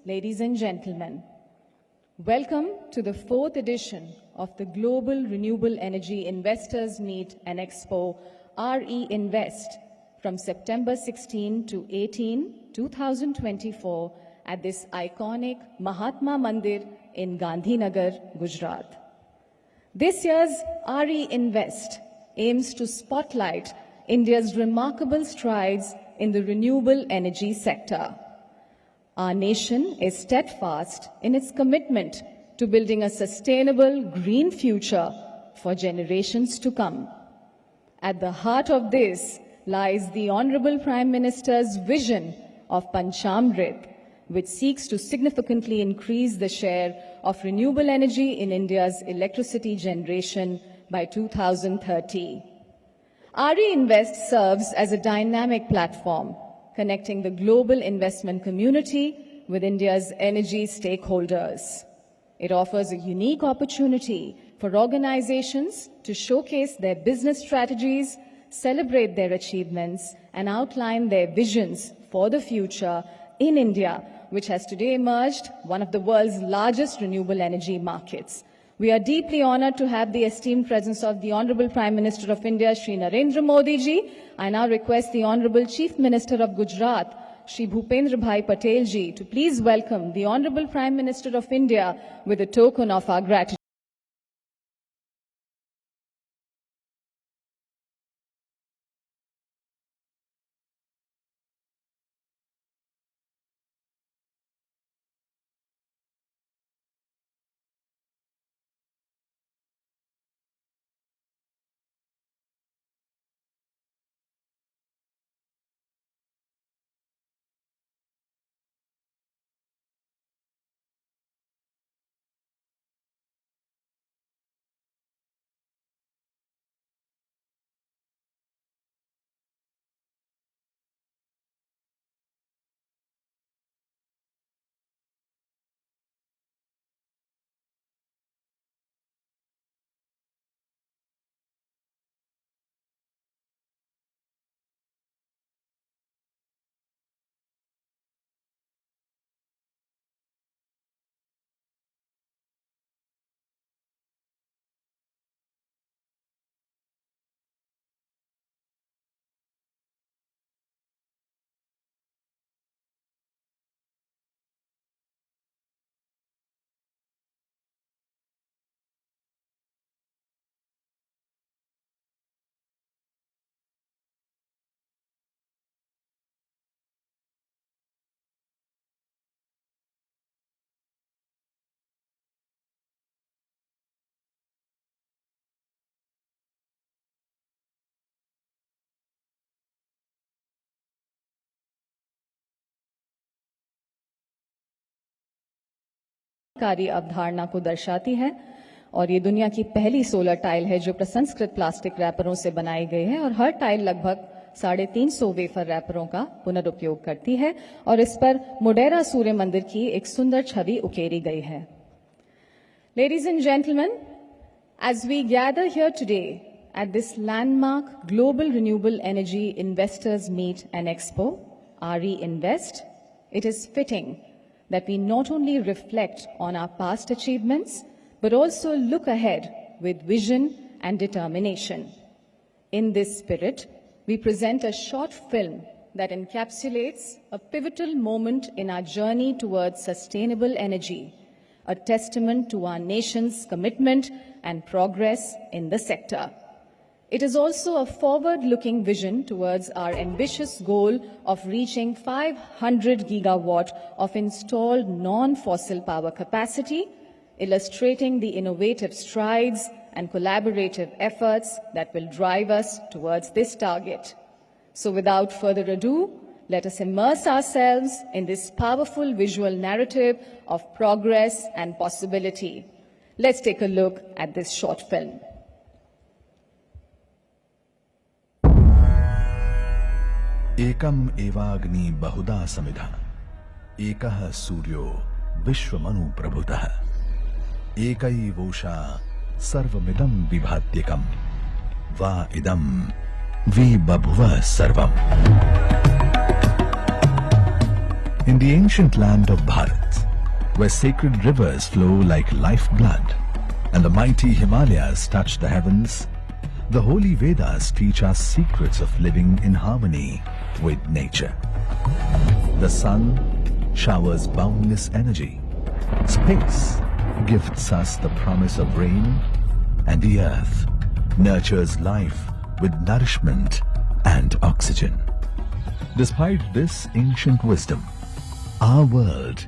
Ladies and gentlemen, welcome to the 4th edition of the Global Renewable Energy Investors Meet and Expo RE-Invest from September 16 to 18, 2024 at this iconic Mahatma Mandir in Gandhinagar, Gujarat. This year's RE-Invest aims to spotlight India's remarkable strides in the renewable energy sector. Our nation is steadfast in its commitment to building a sustainable green future for generations to come. At the heart of this lies the Honorable Prime Minister's vision of Panchamrit, which seeks to significantly increase the share of renewable energy in India's electricity generation by 2030. RE-Invest serves as a dynamic platform connecting the global investment community with India's energy stakeholders. It offers a unique opportunity for organizations to showcase their business strategies, celebrate their achievements, and outline their visions for the future in India, which has today emerged one of the world's largest renewable energy markets. We are deeply honored to have the esteemed presence of the Honorable Prime Minister of India, Shri Narendra Modi ji. I now request the Honorable Chief Minister of Gujarat, Shri Bhupendra Bhai Patel ji, to please welcome the Honorable Prime Minister of India with a token of our gratitude. कारी अवधारणा को दर्शाती है और ये दुनिया की पहली सोलर टाइल है जो प्रसंस्कृत प्लास्टिक रैपरों से बनाई गई है और हर टाइल लगभग 350 वेफर रैपरों का पुनरुपयोग करती है और इस पर मोडेरा सूर्य मंदिर की एक सुंदर छवि उकेरी गई है. Ladies and gentlemen, as we gather here today at this landmark Global Renewable Energy Investors Meet and Expo, RE-Invest, it is fitting that we not only reflect on our past achievements, but also look ahead with vision and determination. In this spirit, we present a short film that encapsulates a pivotal moment in our journey towards sustainable energy, a testament to our nation's commitment and progress in the sector. It is also a forward-looking vision towards our ambitious goal of reaching 500 gigawatt of installed non-fossil power capacity, illustrating the innovative strides and collaborative efforts that will drive us towards this target. So without further ado, let us immerse ourselves in this powerful visual narrative of progress and possibility. Let's take a look at this short film. एकम एवाग्नि बहुधा समिधा एकः सूर्यो विश्वमनु प्रभुतः एकैवोषा सर्वमिदं विभात्यकम् वा इदं विबभुव सर्वम्. In the ancient land of Bharat, where sacred rivers flow like lifeblood and the mighty Himalayas touch the heavens, the holy Vedas teach us secrets of living in harmony with nature. The sun showers boundless energy. Space gifts us the promise of rain, and the earth nurtures life with nourishment and oxygen. Despite this ancient wisdom, our world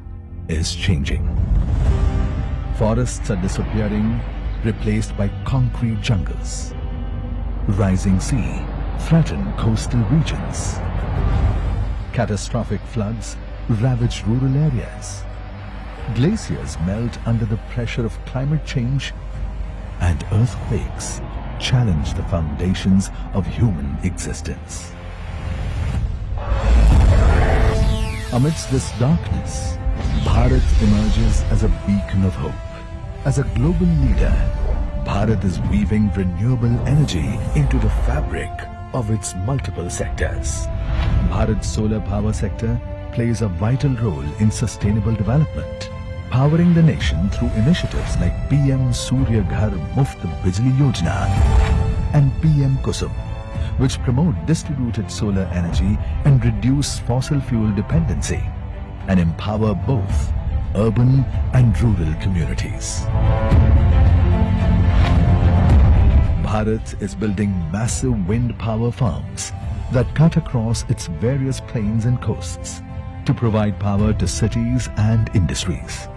is changing. Forests are disappearing, replaced by concrete jungles. Rising sea threaten coastal regions. Catastrophic floods ravage rural areas. Glaciers melt under the pressure of climate change, and earthquakes challenge the foundations of human existence. Amidst this darkness, Bharat emerges as a beacon of hope. As a global leader, Bharat is weaving renewable energy into the fabric of its multiple sectors. Bharat's solar power sector plays a vital role in sustainable development, powering the nation through initiatives like PM Surya Ghar Muft Bijli Yojana and PM Kusum, which promote distributed solar energy and reduce fossil fuel dependency and empower both urban and rural communities. Bharat is building massive wind power farms that cut across its various plains and coasts to provide power to cities and industries.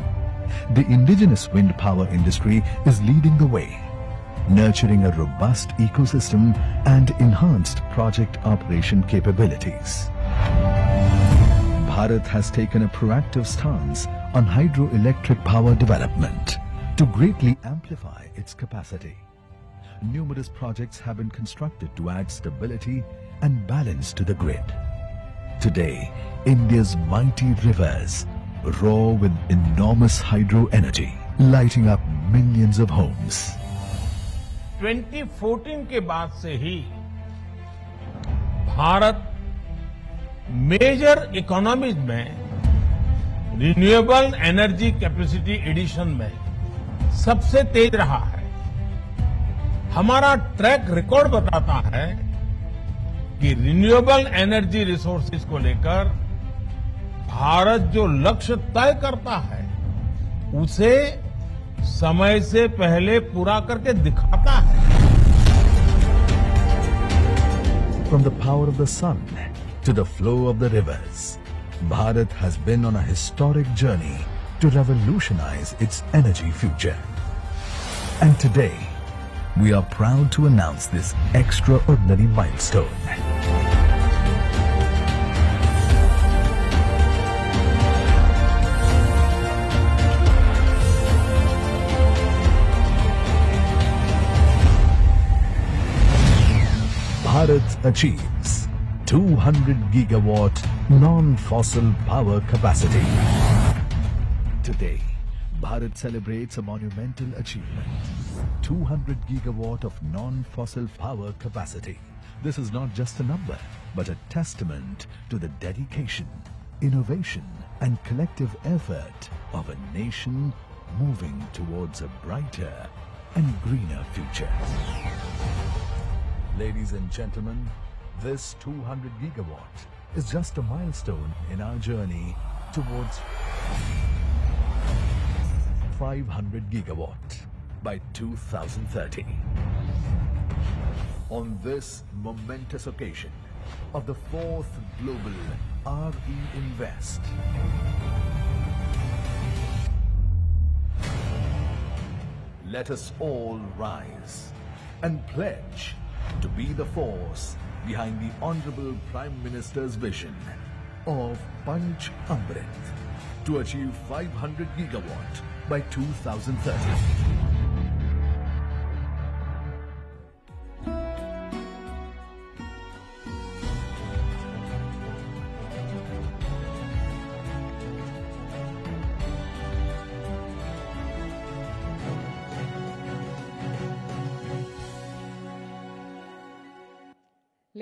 The indigenous wind power industry is leading the way, nurturing a robust ecosystem and enhanced project operation capabilities. Bharat has taken a proactive stance on hydroelectric power development to greatly amplify its capacity. Numerous projects have been constructed to add stability and balance to the grid. Today, India's mighty rivers roar with enormous hydro energy, lighting up millions of homes. 2014 के बाद से ही Bharat major economies में renewable energy capacity addition में सबसे तेज रहा है। हमारा track record बताता है कि रिन्यूएबल एनर्जी रिसोर्सेज को लेकर भारत जो लक्ष्य तय करता है उसे समय से पहले पूरा करके दिखाता है। From the power of the sun to the flow of the rivers, Bharat has been on a historic journey to revolutionize its energy future. And today, we are proud to announce this extraordinary milestone. Bharat achieves 200 gigawatt non-fossil power capacity. Today, Bharat celebrates a monumental achievement. 200 gigawatt of non-fossil power capacity. This is not just a number, but a testament to the dedication, innovation, and collective effort of a nation moving towards a brighter and greener future. Ladies and gentlemen, this 200 gigawatt is just a milestone in our journey towards 500 gigawatt by 2030. On this momentous occasion of the 4th Global RE Invest, let us all rise and pledge to be the force behind the Honorable Prime Minister's vision of Panch Amrit to achieve 500 gigawatt by 2030.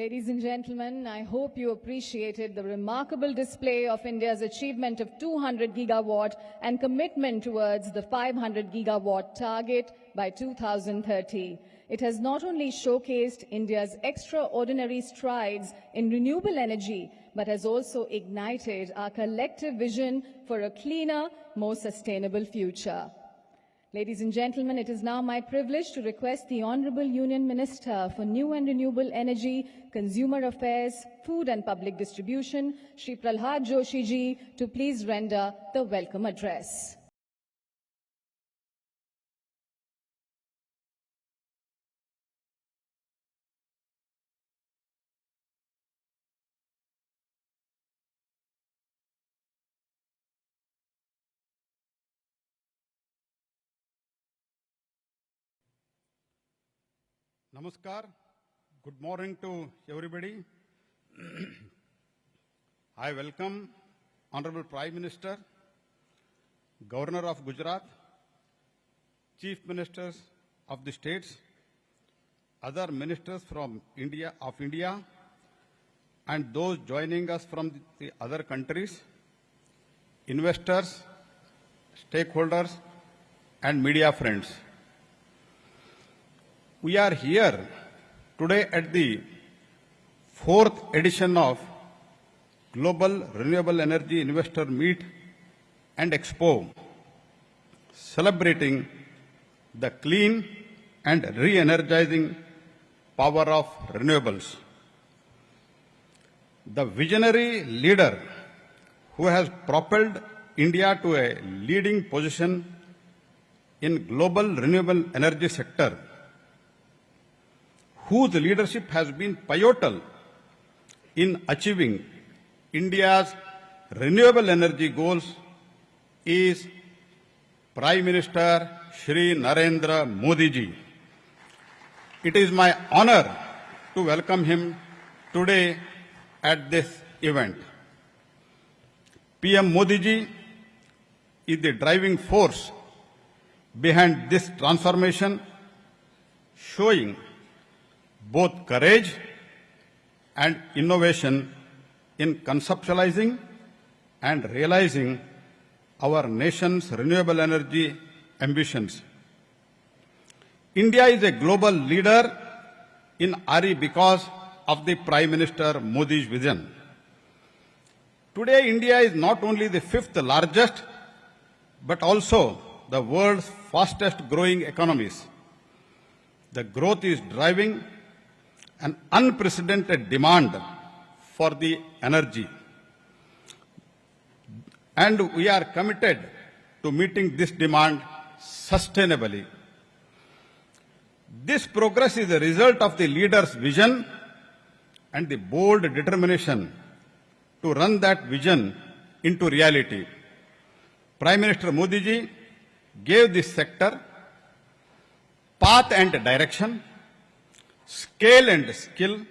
Ladies and gentlemen, I hope you appreciated the remarkable display of India's achievement of 200 gigawatt and commitment towards the 500 gigawatt target by 2030. It has not only showcased India's extraordinary strides in renewable energy, but has also ignited our collective vision for a cleaner, more sustainable future. Ladies and gentlemen, it is now my privilege to request the Honorable Union Minister for New and Renewable Energy, Consumer Affairs, Food and Public Distribution, Shri Prahlad Joshi ji, to please render the welcome address. Namaskar. Good morning to everybody. I welcome Honorable Prime Minister, Governor of Gujarat, Chief Ministers of the states, other ministers from India, and those joining us from the other countries, investors, stakeholders, and media friends. We are here today at the 4th edition of Global Renewable Energy Investor Meet and Expo, celebrating the clean and re-energizing power of renewables. The visionary leader who has propelled India to a leading position in global renewable energy sector, whose leadership has been pivotal in achieving India's renewable energy goals, is Prime Minister Shri Narendra Modi ji. It is my honor to welcome him today at this event. PM Modi ji is the driving force behind this transformation, showing both courage and innovation in conceptualizing and realizing our nation's renewable energy ambitions. India is a global leader in RE because of the Prime Minister Modi's vision. Today, India is not only the 5th largest, but also the world's fastest growing economies. The growth is driving an unprecedented demand for the energy. And we are committed to meeting this demand sustainably. This progress is a result of the leader's vision and the bold determination to run that vision into reality. Prime Minister Modi ji gave this sector path and direction, scale and skill,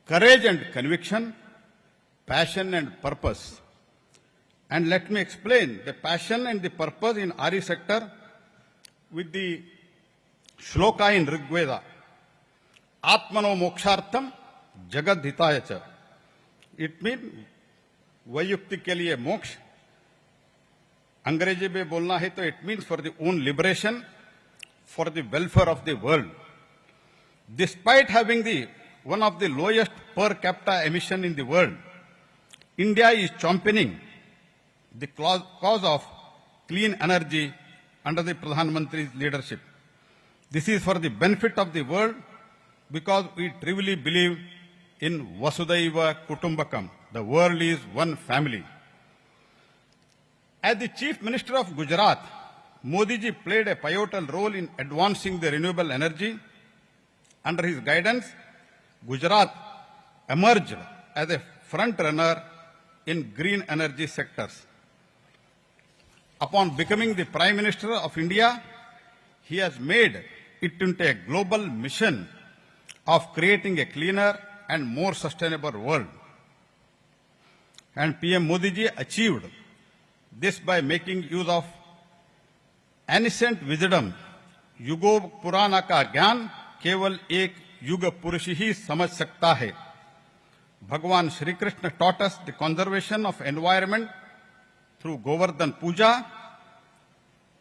courage and conviction, passion and purpose. And let me explain the passion and the purpose in RE sector with the shloka in Rig Veda. Atmano mokshartham jagad hitaya cha. It means vayukti ke liye moksha. अंग्रेजी में बोलना है तो it means for the own liberation, for the welfare of the world. Despite having one of the lowest per capita emission in the world, India is championing the cause of clean energy under the Pradhan Mantri's leadership. This is for the benefit of the world because we truly believe in Vasudhaiva Kutumbakam. The world is one family. As the Chief Minister of Gujarat, Modi ji played a pivotal role in advancing the renewable energy. Under his guidance, Gujarat emerged as a front runner in green energy sectors. Upon becoming the Prime Minister of India, he has made it into a global mission of creating a cleaner and more sustainable world. And PM Modi ji achieved this by making use of ancient wisdom. युगो पुराना का ज्ञान केवल एक युग पुरुष ही समझ सकता है. Bhagwan Shri Krishna taught us the conservation of environment through Govardhan Puja,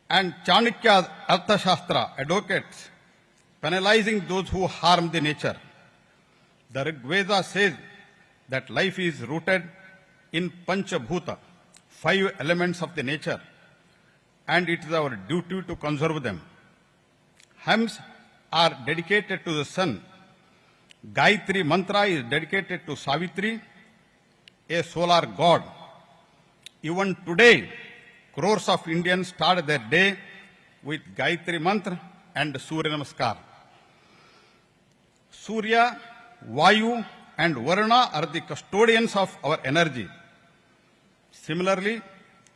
and Chanakya's Arthashastra advocates penalizing those who harm the nature. The Rig Veda says that life is rooted in Panchabhuta, 5 elements of the nature, and it is our duty to conserve them. Hymns are dedicated to the sun. Gayatri Mantra is dedicated to Savitri, a solar god. Even today, crores of Indians start their day with Gayatri Mantra and Surya Namaskar. Surya, Vayu and Varuna are the custodians of our energy. Similarly,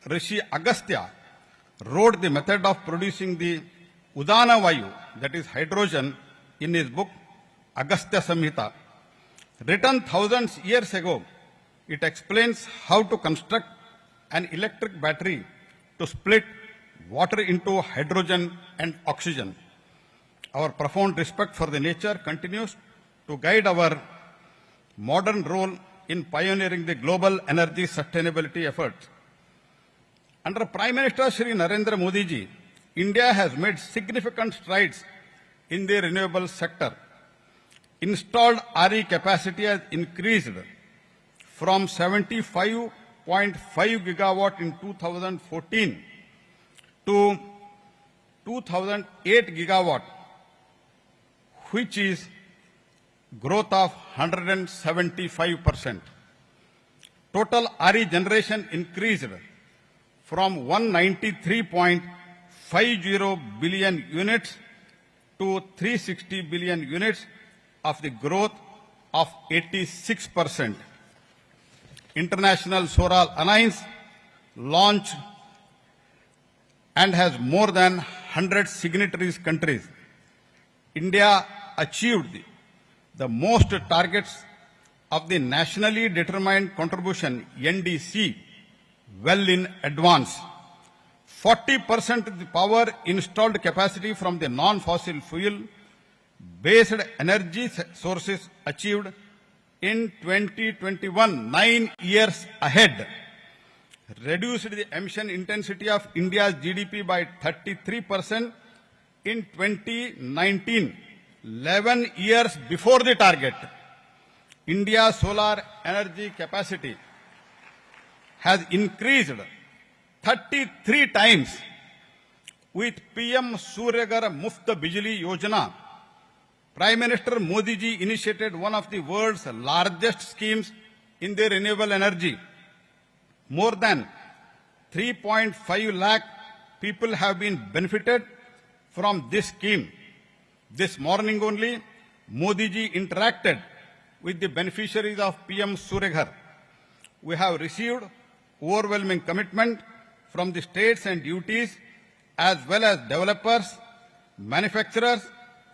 Rishi Agastya wrote the method of producing the Udana Vayu, that is hydrogen, in his book Agastya Samhita. Written thousands years ago, it explains how to construct an electric battery to split water into hydrogen and oxygen. Our profound respect for the nature continues to guide our modern role in pioneering the global energy sustainability efforts. Under Prime Minister Shri Narendra Modi ji, India has made significant strides in the renewable sector. Installed RE capacity has increased from 75.5 gigawatt in 2014 to 2008 gigawatt, which is growth of 175%. Total RE generation increased from 193.50 billion units to 360 billion units, of the growth of 86%. International Solar Alliance launched and has more than 100 signatories countries. India achieved the most targets of the Nationally Determined Contribution, NDC, well in advance. 40% of the power installed capacity from the non-fossil fuel-based energy sources achieved in 2021, 9 years ahead, reduced the emission intensity of India's GDP by 33% in 2019, 11 years before the target. India's solar energy capacity has increased 33 times with PM Suryaghar Muft Bijli Yojana. Prime Minister Modi ji initiated one of the world's largest schemes in the renewable energy. More than 3.5 lakh people have been benefited from this scheme. This morning only, Modi ji interacted with the beneficiaries of PM Suryaghar. We have received overwhelming commitment from the states and UTs as well as developers, manufacturers,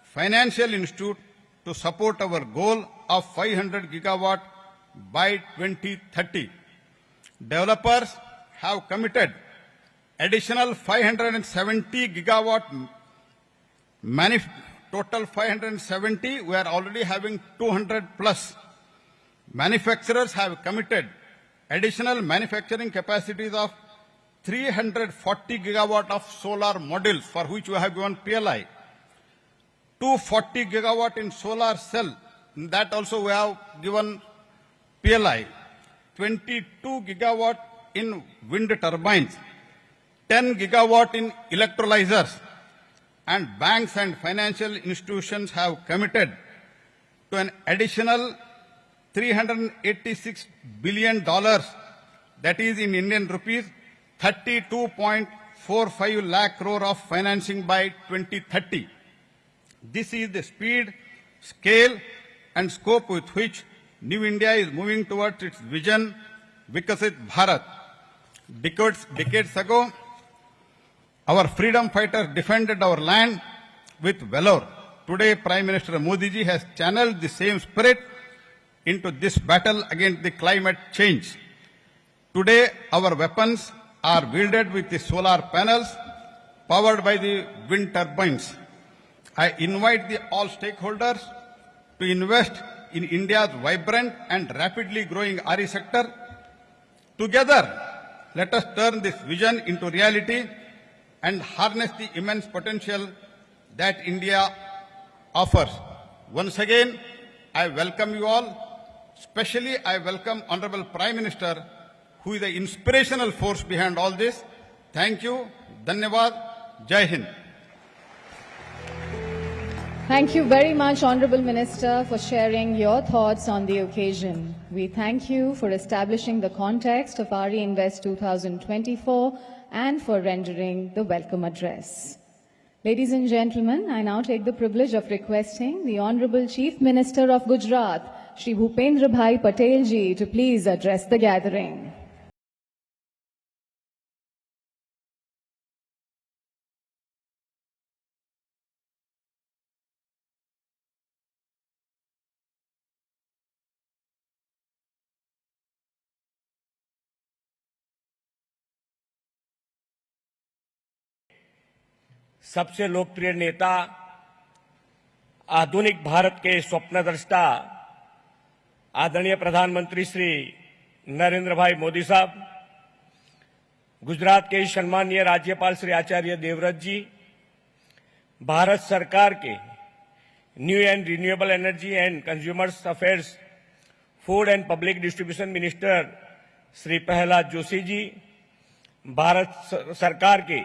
financial institute to support our goal of 500 gigawatt by 2030. Developers have committed additional 570 gigawatt, total 570, we are already having 200 plus. Manufacturers have committed additional manufacturing capacities of 340 gigawatt of solar modules, for which we have given PLI. 240 gigawatt in solar cell, that also we have given PLI. 22 gigawatt in wind turbines, 10 gigawatt in electrolyzers, and banks and financial institutions have committed to an additional $386 billion, that is in Indian rupees 32.45 lakh crore of financing by 2030. This is the speed, scale and scope with which New India is moving towards its vision, Vikasit Bharat. Decades ago, our freedom fighters defended our land with valor. Today, Prime Minister Modi ji has channeled the same spirit into this battle against the climate change. Today, our weapons are wielded with the solar panels powered by the wind turbines. I invite all stakeholders to invest in India's vibrant and rapidly growing RE sector. Together, let us turn this vision into reality and harness the immense potential that India offers. Once again, I welcome you all. Especially, I welcome Honorable Prime Minister, who is the inspirational force behind all this. Thank you. Dhanyavad. Jai Hind. Thank you very much, Honorable Minister, for sharing your thoughts on the occasion. We thank you for establishing the context of RE Invest 2024 and for rendering the welcome address. Ladies and gentlemen, I now take the privilege of requesting the Honorable Chief Minister of Gujarat, Shri Bhupendra Bhai Patel ji, to please address the gathering. सबसे लोकप्रिय नेता, आधुनिक भारत के स्वप्नद्रष्टा आदरणीय प्रधानमंत्री श्री नरेंद्र भाई मोदी साहब, गुजरात के सम्मानीय राज्यपाल श्री आचार्य देवव्रत जी, भारत सरकार के new and renewable energy and consumers affairs, food and public distribution minister Shri Prahlad Joshi ji, Bharat सरकार के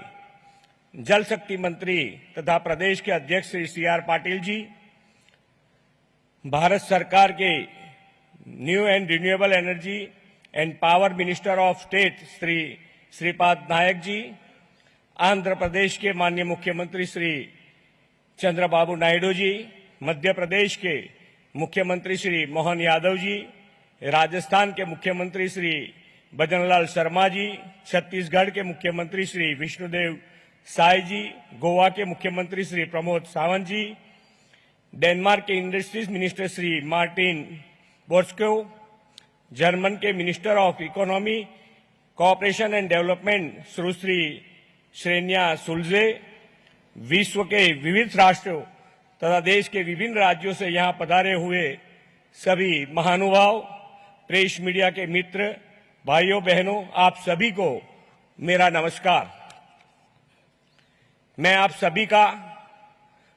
जल शक्ति मंत्री तथा प्रदेश के अध्यक्ष श्री सी.आर. पाटिल जी, भारत सरकार के new and renewable energy and power minister of state Shri Shripad Naik ji, Andhra Pradesh के माननीय मुख्यमंत्री श्री चंद्रबाबू नायडू जी, मध्य प्रदेश के मुख्यमंत्री श्री मोहन यादव जी, राजस्थान के मुख्यमंत्री श्री भजनलाल शर्मा जी, छत्तीसगढ़ के मुख्यमंत्री श्री विष्णुदेव साय जी, गोवा के मुख्यमंत्री श्री प्रमोद सावंत जी, डेनमार्क के industries minister Shri Morten Bødskov, German के minister of economy, cooperation and development Sushri श्रेन्या सुल्जे, विश्व के विविध राष्ट्रों तथा देश के विभिन्न राज्यों से यहां पधारे हुए सभी महानुभाव, प्रेस मीडिया के मित्र, भाइयों बहनों, आप सभी को मेरा नमस्कार। मैं आप सभी का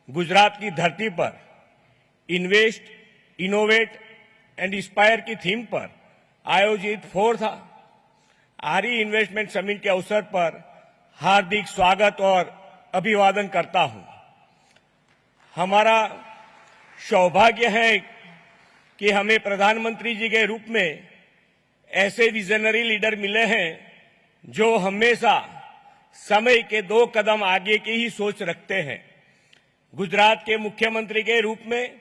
गुजरात की धरती पर इन्वेस्ट, इनोवेट एंड इंस्पायर की थीम पर आयोजित 4th RE इन्वेस्टमेंट समिट के अवसर पर हार्दिक स्वागत और अभिवादन करता हूं। हमारा सौभाग्य है कि हमें प्रधानमंत्री जी के रूप में ऐसे विजनरी लीडर मिले हैं जो हमेशा समय के 2 कदम आगे की ही सोच रखते हैं। गुजरात के मुख्यमंत्री के रूप में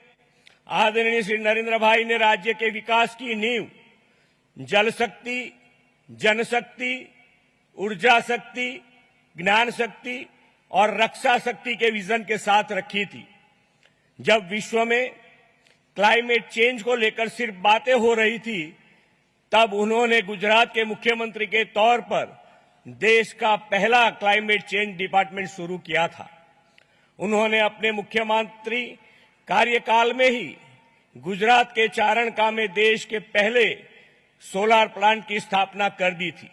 आदरणीय श्री नरेंद्र भाई ने राज्य के विकास की नींव जल शक्ति, जनशक्ति, ऊर्जा शक्ति, ज्ञान शक्ति और रक्षा शक्ति के विजन के साथ रखी थी। जब विश्व में क्लाइमेट चेंज को लेकर सिर्फ बातें हो रही थी, तब उन्होंने गुजरात के मुख्यमंत्री के तौर पर देश का पहला क्लाइमेट चेंज डिपार्टमेंट शुरू किया था। उन्होंने अपने मुख्यमंत्री कार्यकाल में ही गुजरात के चारणका में देश के पहले सोलर प्लांट की स्थापना कर दी थी।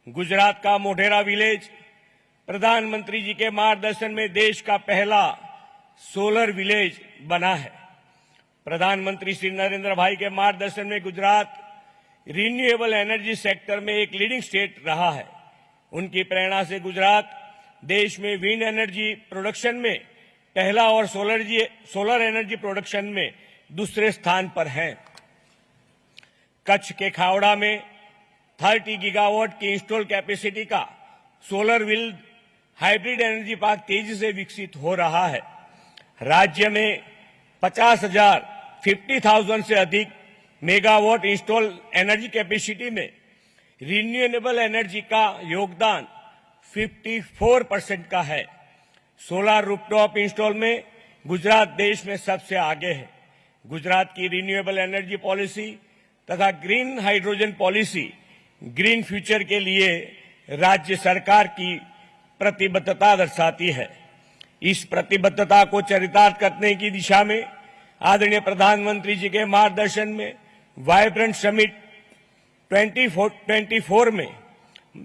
गुजरात का मोढेरा विलेज प्रधानमंत्री जी के मार्गदर्शन में देश का पहला सोलर विलेज बना है। प्रधानमंत्री श्री नरेंद्र भाई के मार्गदर्शन में गुजरात रिन्यूएबल एनर्जी सेक्टर में एक लीडिंग स्टेट रहा है। उनकी प्रेरणा से गुजरात देश में विंड एनर्जी प्रोडक्शन में पहला और सोलर एनर्जी प्रोडक्शन में दूसरे स्थान पर है। कच्छ के खावड़ा में 30 गीगावाट की इंस्टॉल कैपेसिटी का solar wind hybrid energy park तेजी से विकसित हो रहा है। राज्य में 50,000 से अधिक मेगावाट इंस्टॉल एनर्जी कैपेसिटी में रिन्यूएबल एनर्जी का योगदान 54% का है। सोलर रूफटॉप इंस्टॉल में गुजरात देश में सबसे आगे है। गुजरात की रिन्यूएबल एनर्जी पॉलिसी तथा green hydrogen policy green future के लिए राज्य सरकार की प्रतिबद्धता दर्शाती है। इस प्रतिबद्धता को चरितार्थ करने की दिशा में आदरणीय प्रधानमंत्री जी के मार्गदर्शन में वाइब्रेंट समिट 2024 में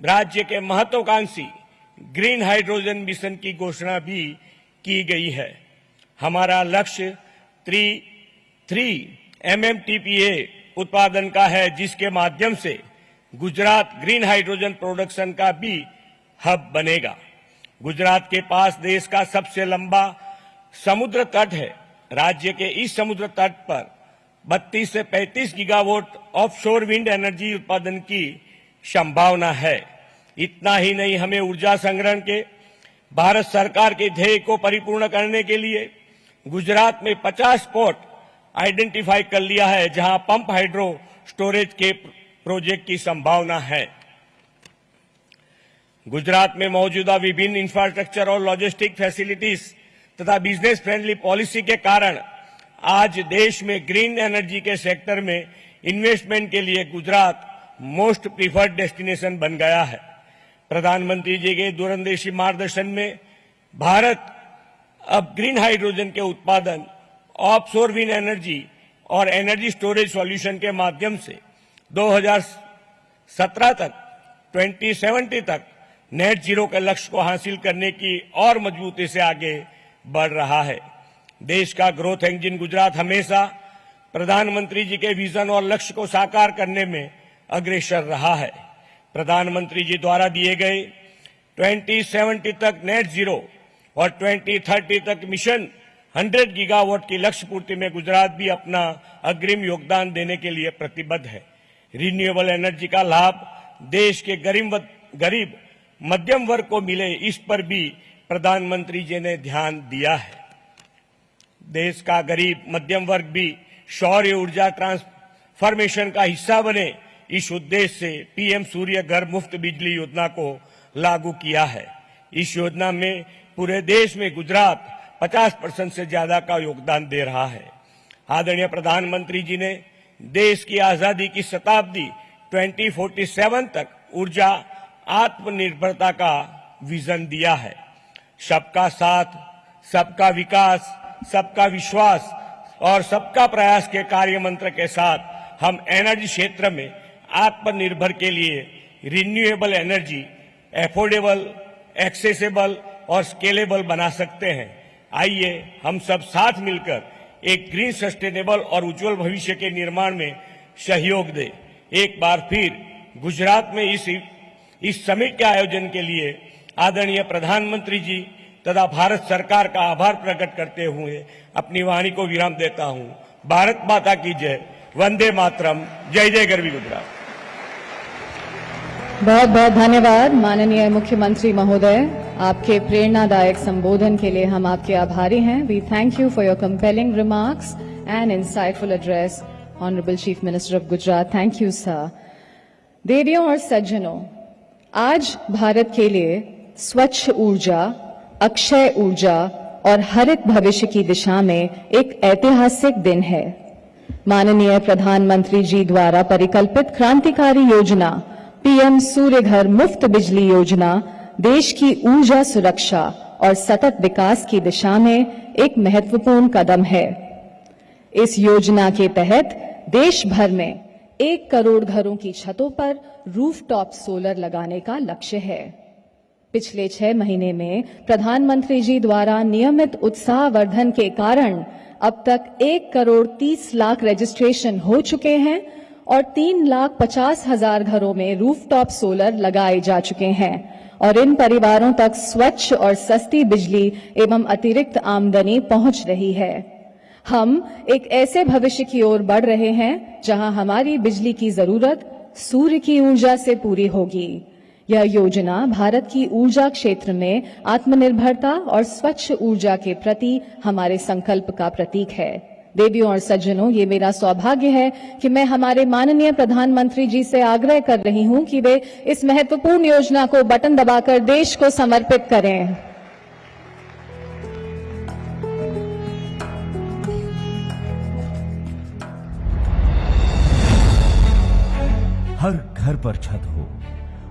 राज्य के महत्वाकांक्षी ग्रीन हाइड्रोजन मिशन की घोषणा भी की गई है। हमारा लक्ष्य 3 MMTPA उत्पादन का है, जिसके माध्यम से गुजरात ग्रीन हाइड्रोजन प्रोडक्शन का भी हब बनेगा। गुजरात के पास देश का सबसे लंबा समुद्र तट है। राज्य के इस समुद्र तट पर 32 से 35 गीगावाट ऑफशोर विंड एनर्जी उत्पादन की संभावना है। इतना ही नहीं, हमें ऊर्जा संग्रहण के भारत सरकार के ध्येय को परिपूर्ण करने के लिए गुजरात में 50 स्पॉट आइडेंटिफाई कर लिया है, जहां पंप हाइड्रो स्टोरेज के प्रोजेक्ट की संभावना है। गुजरात में मौजूदा विभिन्न इंफ्रास्ट्रक्चर और लॉजिस्टिक फैसिलिटीज तथा बिजनेस फ्रेंडली पॉलिसी के कारण आज देश में ग्रीन एनर्जी के सेक्टर में इन्वेस्टमेंट के लिए गुजरात मोस्ट प्रीफर्ड डेस्टिनेशन बन गया है। प्रधानमंत्री जी के दूरंदेशी मार्गदर्शन में भारत अब ग्रीन हाइड्रोजन के उत्पादन, ऑफशोर विंड एनर्जी और एनर्जी स्टोरेज सॉल्यूशन के माध्यम से 2017 तक 2070 तक नेट जीरो के लक्ष्य को हासिल करने की और मजबूती से आगे बढ़ रहा है। देश का ग्रोथ इंजन गुजरात हमेशा प्रधानमंत्री जी के विजन और लक्ष्य को साकार करने में अग्रसर रहा है। प्रधानमंत्री जी द्वारा दिए गए 2070 तक नेट जीरो और 2030 तक मिशन 100 गीगावाट की लक्ष्य पूर्ति में गुजरात भी अपना अग्रिम योगदान देने के लिए प्रतिबद्ध है। रिन्यूएबल एनर्जी का लाभ देश के गरीब मध्यम वर्ग को मिले, इस पर भी प्रधानमंत्री जी ने ध्यान दिया है। देश का गरीब मध्यम वर्ग भी सौर ऊर्जा ट्रांसफॉर्मेशन का हिस्सा बने, इस उद्देश्य से पीएम सूर्य घर मुफ्त बिजली योजना को लागू किया है। इस योजना में पूरे देश में गुजरात 50% से ज्यादा का योगदान दे रहा है। आदरणीय प्रधानमंत्री जी ने देश की आजादी की शताब्दी 2047 तक ऊर्जा आत्मनिर्भरता का विजन दिया है। सबका साथ, सबका विकास, सबका विश्वास और सबका प्रयास के कार्य मंत्र के साथ हम एनर्जी क्षेत्र में आत्मनिर्भर के लिए रिन्यूएबल एनर्जी एफोर्डेबल, एक्सेसिबल और स्केलेबल बना सकते हैं। आइए हम सब साथ मिलकर एक ग्रीन, सस्टेनेबल और उज्जवल भविष्य के निर्माण में सहयोग दें। एक बार फिर गुजरात में इस समिट के आयोजन के लिए आदरणीय प्रधानमंत्री जी तथा भारत सरकार का आभार प्रकट करते हुए अपनी वाणी को विराम देता हूं। भारत माता की जय। वंदे मातरम। जय जय गरवी गुजरात। बहुत बहुत धन्यवाद माननीय मुख्यमंत्री महोदय। आपके प्रेरणादायक संबोधन के लिए हम आपके आभारी हैं। We thank you for your compelling remarks and insightful address, honourable chief minister of Gujarat. Thank you sir. देवियों और सज्जनों, आज भारत के लिए स्वच्छ ऊर्जा, अक्षय ऊर्जा और हरित भविष्य की दिशा में एक ऐतिहासिक दिन है। माननीय प्रधानमंत्री जी द्वारा परिकल्पित क्रांतिकारी योजना पीएम सूर्य घर मुफ्त बिजली योजना देश की ऊर्जा सुरक्षा और सतत विकास की दिशा में एक महत्वपूर्ण कदम है। इस योजना के तहत देश भर में 1 करोड़ घरों की छतों पर रूफटॉप सोलर लगाने का लक्ष्य है। पिछले 6 महीने में प्रधानमंत्री जी द्वारा नियमित उत्साहवर्धन के कारण अब तक 1 करोड़ 30 लाख रजिस्ट्रेशन हो चुके हैं और 3,50,000 घरों में रूफटॉप सोलर लगाए जा चुके हैं और इन परिवारों तक स्वच्छ और सस्ती बिजली एवं अतिरिक्त आमदनी पहुंच रही है। हम एक ऐसे भविष्य की ओर बढ़ रहे हैं जहां हमारी बिजली की जरूरत सूर्य की ऊर्जा से पूरी होगी। यह योजना भारत की ऊर्जा क्षेत्र में आत्मनिर्भरता और स्वच्छ ऊर्जा के प्रति हमारे संकल्प का प्रतीक है। देवियों और सज्जनों, ये मेरा सौभाग्य है कि मैं हमारे माननीय प्रधानमंत्री जी से आग्रह कर रही हूं कि वे इस महत्वपूर्ण योजना को बटन दबाकर देश को समर्पित करें। हर घर पर छत हो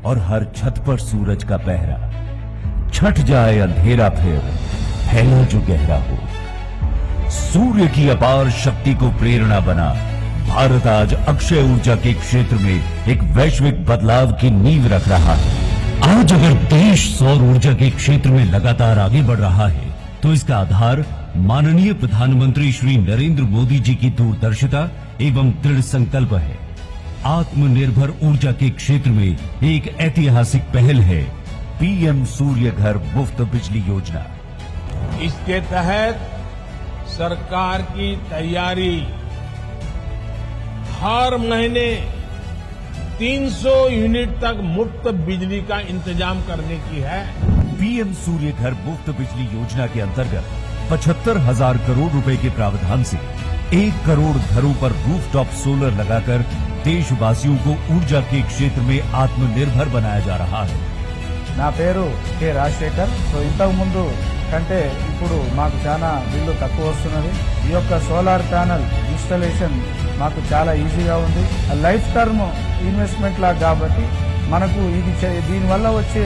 और हर छत पर सूरज का पहरा, छट जाए अंधेरा फिर फैला जो गहरा हो। सूर्य की अपार शक्ति को प्रेरणा बना भारत आज अक्षय ऊर्जा के क्षेत्र में एक वैश्विक बदलाव की नींव रख रहा है। आज अगर देश सौर ऊर्जा के क्षेत्र में लगातार आगे बढ़ रहा है तो इसका आधार माननीय प्रधानमंत्री श्री नरेंद्र मोदी जी की दूरदर्शिता एवं दृढ़ संकल्प है। आत्मनिर्भर ऊर्जा के क्षेत्र में एक ऐतिहासिक पहल है पीएम सूर्य घर मुफ्त बिजली योजना। इसके तहत सरकार की तैयारी हर महीने 300 यूनिट तक मुफ्त बिजली का इंतजाम करने की है। पीएम सूर्य घर मुफ्त बिजली योजना के अंतर्गत 75,000 करोड़ रुपए के प्रावधान से 1 करोड़ घरों पर रूफटॉप सोलर लगाकर देशवासियों को ऊर्जा के क्षेत्र में आत्मनिर्भर बनाया जा रहा है। నా పేరు కె రాజశేఖర్. సో ఇంతకు ముందు కంటే ఇప్పుడు మాకు చాలా బిల్లు తక్కువ వస్తున్నది. ఈ యొక్క సోలార్ ప్యానెల్ ఇన్స్టాలేషన్ మాకు చాలా ఈజీగా ఉంది. లైఫ్ టర్మ్ ఇన్వెస్ట్మెంట్ లాగా కాబట్టి మనకు ఇది దీనివల్ల వచ్చే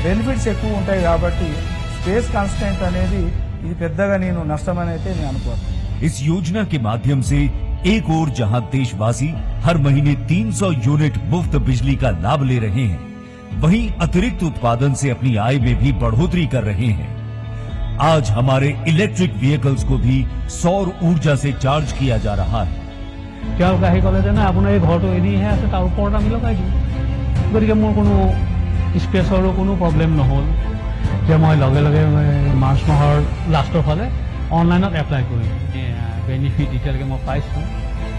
బెనిఫిట్స్ ఎక్కువ ఉంటాయి కాబట్టి స్పేస్ కాన్స్టెంట్ అనేది ఇది పెద్దగా నేను నష్టమని అయితే నేను అనుకోను. इस योजना के माध्यम से एक ओर जहां देशवासी हर महीने 300 यूनिट मुफ्त बिजली का लाभ ले रहे हैं, वहीं अतिरिक्त उत्पादन से अपनी आय में भी बढ़ोतरी कर रहे हैं। आज हमारे इलेक्ट्रिक व्हीकल्स को भी सौर ऊर्जा से चार्ज किया जा रहा है। তেওঁলোকে আহি ক'লে যে নাই আপোনাৰ এই ঘৰটো এনেইহে আছে তাৰ ওপৰত আমি লগাই দিওঁ। গতিকে মোৰ কোনো স্পেচৰো কোনো প্ৰব্লেম নহ'ল যে মই লগে লগে মাৰ্চ মাহৰ লাষ্টৰ ফালে অনলাইনত এপ্লাই কৰিম। বেনিফিট এতিয়ালৈকে মই পাইছোঁ,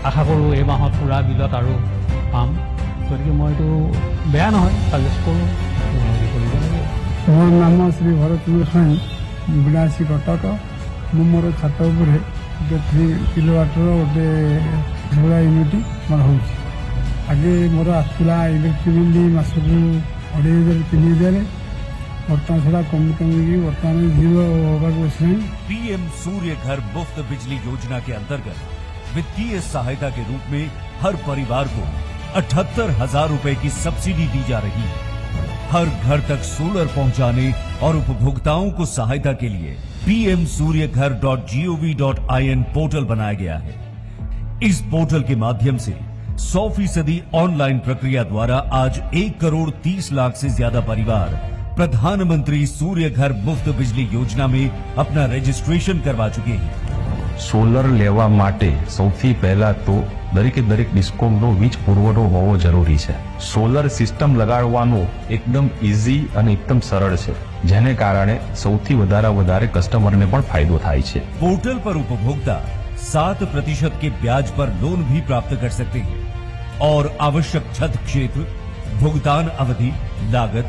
আশা কৰোঁ এই মাহত পূৰা বিলত আৰু পাম। গতিকে মই এইটো বেয়া নহয়, সাজেষ্ট কৰোঁ কৰিব লাগে। ମୋର ନାମ ଶ୍ରୀ ଭରତଚନ୍ଦ୍ର ସ୍ୱାଇଁ, ବିଳାସୀ କଟକ। ମୁଁ ମୋର ଛାତ ଉପରେ ଗୋଟେ 3 କିଲୋୱାଟ୍ର ଗୋଟେ ସୋଲାର ୟୁନିଟ୍ ମୋର ହେଉଛି। ଆଗେ ମୋର ଆସୁଥିଲା ଇଲେକ୍ଟ୍ରିକ୍ ବିଲ୍ ମାସକୁ 2,500-3,000, ବର୍ତ୍ତମାନ ସେଟା କମି କମିକି ବର୍ତ୍ତମାନ 0 ହେବାକୁ ବସିଲାଣି। पीएम सूर्य घर मुफ्त बिजली योजना के अंतर्गत वित्तीय सहायता के रूप में हर परिवार को 78,000 रुपए की सब्सिडी दी जा रही है। हर घर तक सोलर पहुंचाने और उपभोक्ताओं को सहायता के लिए pmsuryaghar.gov.in पोर्टल बनाया गया है। इस पोर्टल के माध्यम से 100% ऑनलाइन प्रक्रिया द्वारा आज 1 करोड़ 30 लाख से ज्यादा परिवार प्रधानमंत्री सूर्य घर मुफ्त बिजली योजना में अपना रजिस्ट्रेशन करवा चुके हैं। સોલર લેવા માટે સૌથી પહેલા તો દરેકે દરેક ડિસ્કોમનો વીજ પુરવઠો હોવો જરૂરી છે. સોલર સિસ્ટમ લગાડવાનું એકદમ ઇઝી અને એકદમ સરળ છે, જેને કારણે સૌથી વધારે કસ્ટમરને પણ ફાયદો થાય છે. पोर्टल पर उपभोक्ता 7% के ब्याज पर लोन भी प्राप्त कर सकते हैं और आवश्यक छत क्षेत्र, भुगतान अवधि, लागत,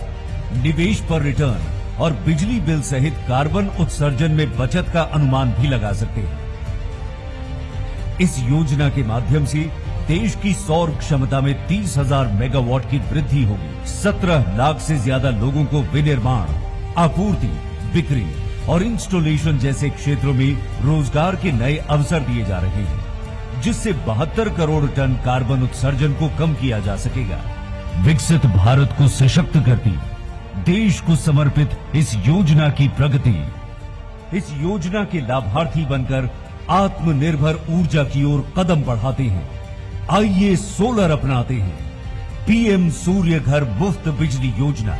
निवेश पर रिटर्न और बिजली बिल सहित कार्बन उत्सर्जन में बचत का अनुमान भी लगा सकते हैं। इस योजना के माध्यम से देश की सौर क्षमता में 30,000 मेगावाट की वृद्धि होगी। 17 लाख से ज्यादा लोगों को विनिर्माण, आपूर्ति, बिक्री और इंस्टॉलेशन जैसे क्षेत्रों में रोजगार के नए अवसर दिए जा रहे हैं, जिससे 72 करोड़ टन कार्बन उत्सर्जन को कम किया जा सकेगा। विकसित भारत को सशक्त करती, देश को समर्पित इस योजना की प्रगति, इस योजना के लाभार्थी बनकर आत्मनिर्भर ऊर्जा की ओर कदम बढ़ाते हैं। आइए सोलर अपनाते हैं। पीएम सूर्य घर मुफ्त बिजली योजना।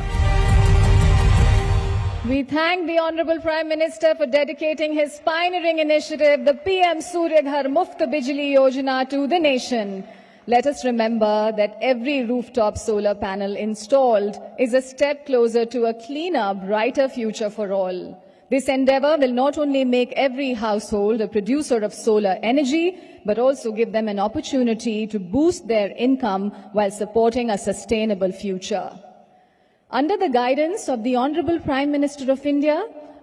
We thank the Honorable Prime Minister for dedicating his pioneering initiative, the PM Surya Ghar Muft Bijli Yojana, to the nation. Let us remember that every rooftop solar panel installed is a step closer to a cleaner, brighter future for all. This endeavor will not only make every household a producer of solar energy, but also give them an opportunity to boost their income while supporting a sustainable future. Under the guidance of the Honorable Prime Minister of India,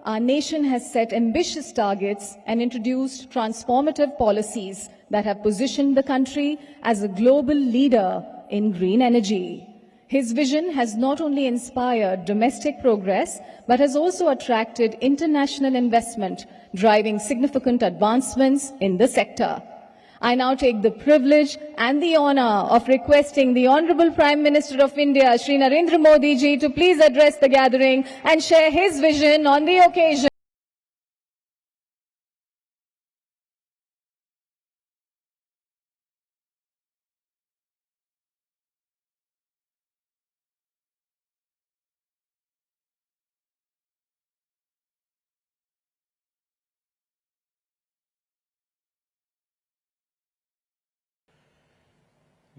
our nation has set ambitious targets and introduced transformative policies that have positioned the country as a global leader in green energy. His vision has not only inspired domestic progress, but has also attracted international investment, driving significant advancements in the sector. I now take the privilege and the honor of requesting the Honorable Prime Minister of India, Shri Narendra Modi ji, to please address the gathering and share his vision on the occasion.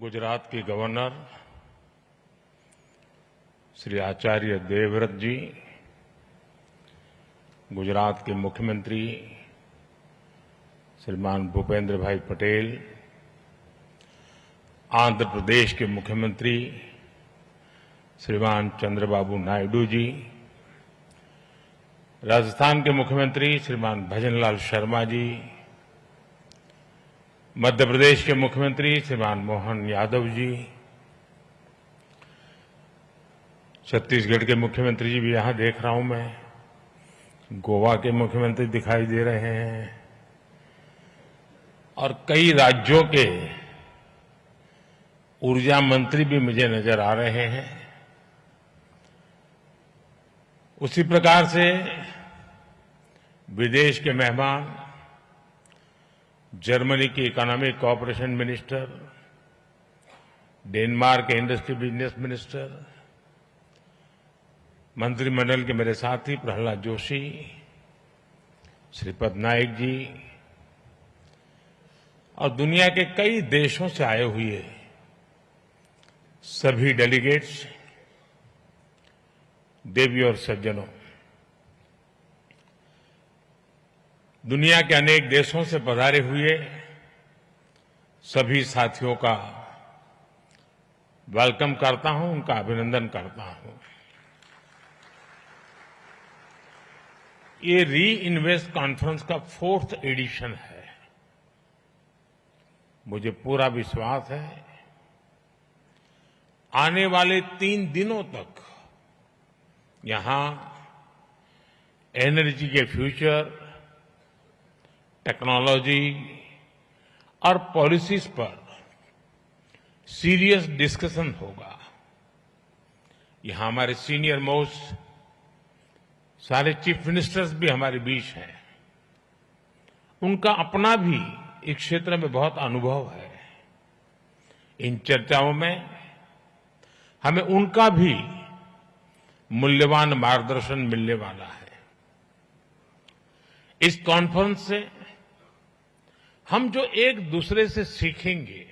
Gujarat के governor Shri Acharya Devvrat जी, गुजरात के मुख्यमंत्री श्रीमान भूपेंद्र भाई पटेल, आंध्र प्रदेश के मुख्यमंत्री श्रीमान चंद्रबाबू नायडू जी, राजस्थान के मुख्यमंत्री श्रीमान भजनलाल शर्मा जी, मध्य प्रदेश के मुख्यमंत्री श्रीमान मोहन यादव जी, छत्तीसगढ़ के मुख्यमंत्री जी भी यहां देख रहा हूं मैं, गोवा के मुख्यमंत्री दिखाई दे रहे हैं और कई राज्यों के ऊर्जा मंत्री भी मुझे नजर आ रहे हैं। उसी प्रकार से विदेश के मेहमान, जर्मनी के इकोनॉमिक कोऑपरेशन मिनिस्टर, डेनमार्क के इंडस्ट्री बिजनेस मिनिस्टर, मंत्रिमंडल के मेरे साथी प्रहलाद जोशी, श्रीपद नाइक जी और दुनिया के कई देशों से आए हुए सभी डेलीगेट्स, देवी और सज्जनों, दुनिया के अनेक देशों से पधारे हुए सभी साथियों का वेलकम करता हूं, उनका अभिनंदन करता हूं। ये री इन्वेस्ट कॉन्फ्रेंस का 4th एडिशन है। मुझे पूरा विश्वास है आने वाले 3 दिनों तक यहां एनर्जी के फ्यूचर, टेक्नोलॉजी और पॉलिसीज पर सीरियस डिस्कशन होगा। यहां हमारे सीनियर मोस्ट सारे चीफ मिनिस्टर्स भी हमारे बीच हैं। उनका अपना भी इस क्षेत्र में बहुत अनुभव है। इन चर्चाओं में हमें उनका भी मूल्यवान मार्गदर्शन मिलने वाला है। इस कॉन्फ्रेंस से हम जो एक दूसरे से सीखेंगे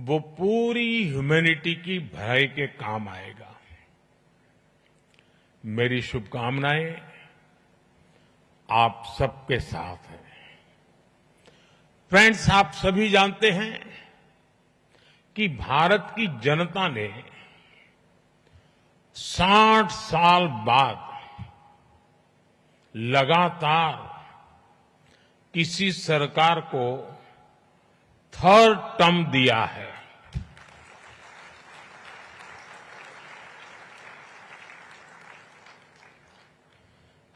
वो पूरी ह्यूमैनिटी की भलाई के काम आएगा। मेरी शुभकामनाएं आप सबके साथ हैं। फ्रेंड्स, आप सभी जानते हैं कि भारत की जनता ने 60 साल बाद लगातार किसी सरकार को 3rd टर्म दिया है।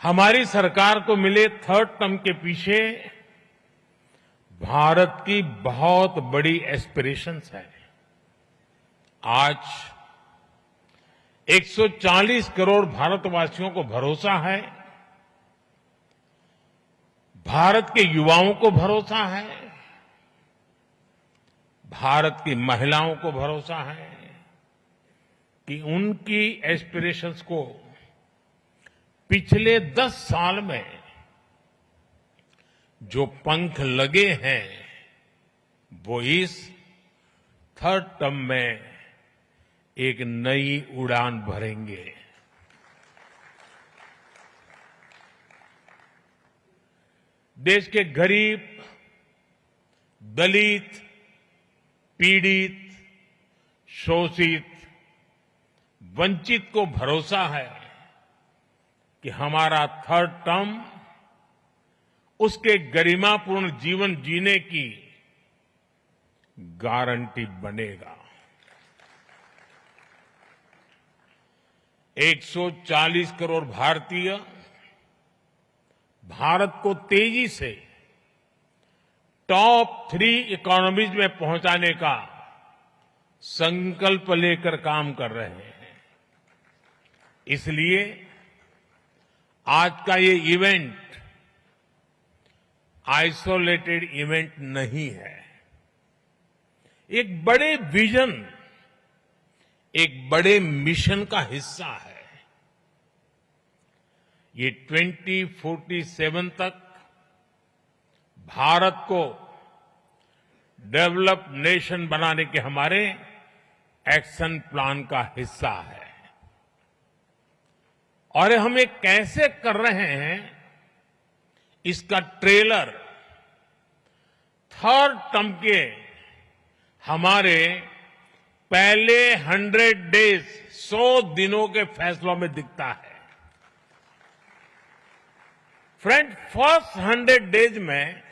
हमारी सरकार को मिले 3rd टर्म के पीछे भारत की बहुत बड़ी एस्पिरेशंस है। आज 140 करोड़ भारतवासियों को भरोसा है, भारत के युवाओं को भरोसा है, भारत की महिलाओं को भरोसा है कि उनकी एस्पिरेशंस को पिछले 10 साल में जो पंख लगे हैं वो इस 3rd टर्म में एक नई उड़ान भरेंगे। देश के गरीब, दलित, पीड़ित, शोषित, वंचित को भरोसा है कि हमारा 3rd टर्म उसके गरिमापूर्ण जीवन जीने की गारंटी बनेगा। 140 करोड़ भारतीय भारत को तेजी से टॉप 3 इकोनॉमीज में पहुंचाने का संकल्प लेकर काम कर रहे हैं। इसलिए आज का ये इवेंट आइसोलेटेड इवेंट नहीं है। एक बड़े विजन, एक बड़े मिशन का हिस्सा है। ये 2047 तक भारत को डेवलप्ड नेशन बनाने के हमारे एक्शन प्लान का हिस्सा है। और हम ये कैसे कर रहे हैं, इसका ट्रेलर थर्ड टर्म के हमारे पहले 100 डेज 100 दिनों के फैसलों में दिखता है। फ्रेंड, फर्स्ट 100 डेज में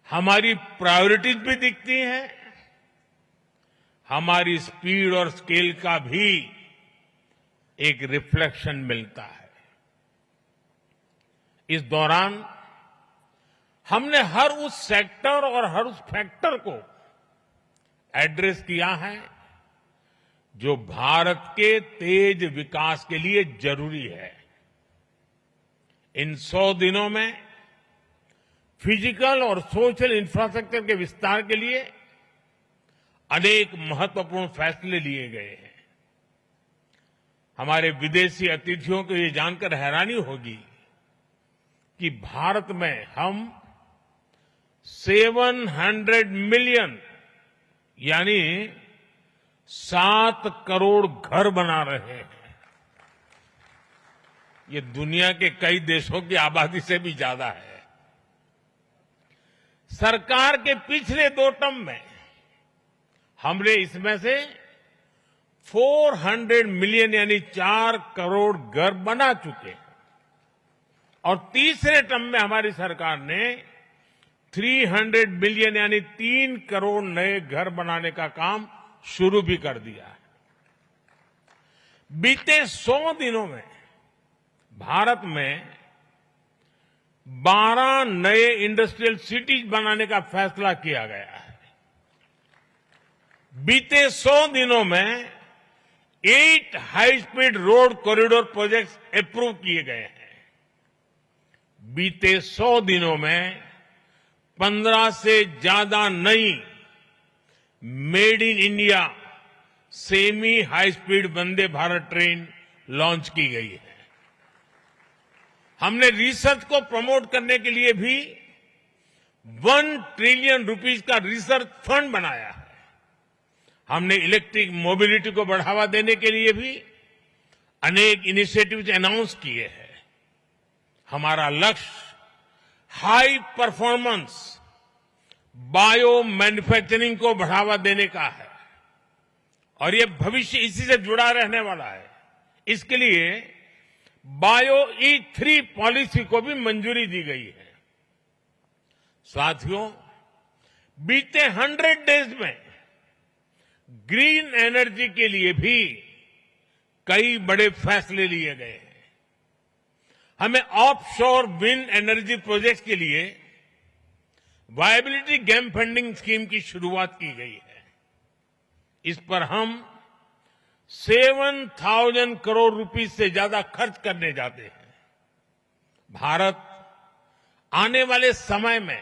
हमारी प्रायोरिटीज भी दिखती हैं, हमारी स्पीड और स्केल का भी एक रिफ्लेक्शन मिलता है। इस दौरान हमने हर उस सेक्टर और हर उस फैक्टर को एड्रेस किया है जो भारत के तेज विकास के लिए जरूरी है। इन 100 दिनों में फिजिकल और सोशल इंफ्रास्ट्रक्चर के विस्तार के लिए अनेक महत्वपूर्ण फैसले लिए गए हैं। हमारे विदेशी अतिथियों को ये जानकर हैरानी होगी कि भारत में हम 700 मिलियन यानी 7 करोड़ घर बना रहे हैं। ये दुनिया के कई देशों की आबादी से भी ज्यादा है। सरकार के पिछले 2 टर्म में हमने इसमें से 400 मिलियन यानी 4 करोड़ घर बना चुके हैं और तीसरे टर्म में हमारी सरकार ने 300 मिलियन यानी 3 करोड़ नए घर बनाने का काम शुरू भी कर दिया है। बीते 100 दिनों में भारत में 12 नए इंडस्ट्रियल सिटीज बनाने का फैसला किया गया है। बीते 100 दिनों में 8 high speed road corridor projects approve किए गए हैं। बीते 100 दिनों में 15 से ज्यादा नई made in India semi high speed Vande Bharat train launch की गई है। हमने रिसर्च को प्रमोट करने के लिए भी 1 ट्रिलियन रुपीस का रिसर्च फंड बनाया है। हमने इलेक्ट्रिक मोबिलिटी को बढ़ावा देने के लिए भी अनेक इनिशिएटिव्स अनाउंस किए हैं। हमारा लक्ष्य हाई परफॉर्मेंस बायो मैन्युफैक्चरिंग को बढ़ावा देने का है और ये भविष्य इसी से जुड़ा रहने वाला है। इसके लिए बायो E3 पॉलिसी को भी मंजूरी दी गई है। साथियों, बीते 100 डेज में ग्रीन एनर्जी के लिए भी कई बड़े फैसले लिए गए हैं। हमें ऑफशोर विंड एनर्जी प्रोजेक्ट्स के लिए वायबिलिटी गैप फंडिंग स्कीम की शुरुआत की गई है। इस पर हम 7,000 करोड़ रुपए से ज्यादा खर्च करने जाते हैं। भारत आने वाले समय में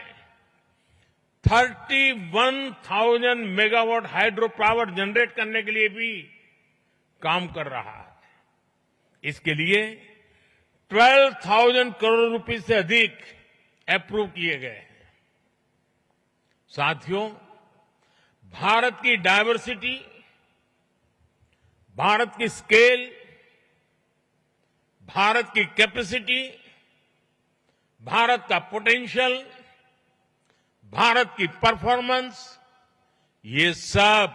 31,000 मेगावाट हाइड्रो पावर जनरेट करने के लिए भी काम कर रहा है। इसके लिए 12,000 करोड़ रुपए से अधिक अप्रूव किए गए हैं। साथियों, भारत की डायवर्सिटी, भारत की स्केल, भारत की कैपेसिटी, भारत का पोटेंशियल, भारत की परफॉर्मेंस, ये सब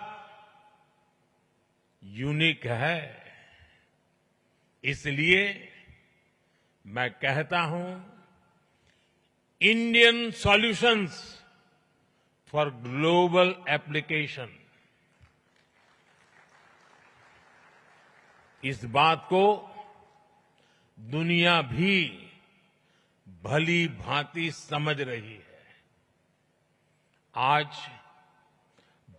यूनिक है। इसलिए मैं कहता हूं, Indian solutions for global application. इस बात को दुनिया भी भली भांति समझ रही है। आज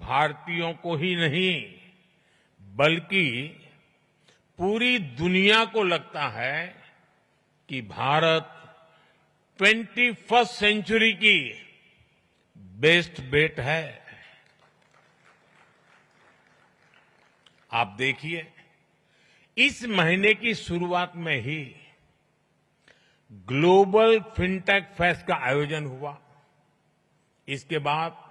भारतीयों को ही नहीं बल्कि पूरी दुनिया को लगता है कि भारत 21st सेंचुरी की बेस्ट बेट है। आप देखिए, इस महीने की शुरुआत में ही ग्लोबल फिनटेक फेस्ट का आयोजन हुआ। इसके बाद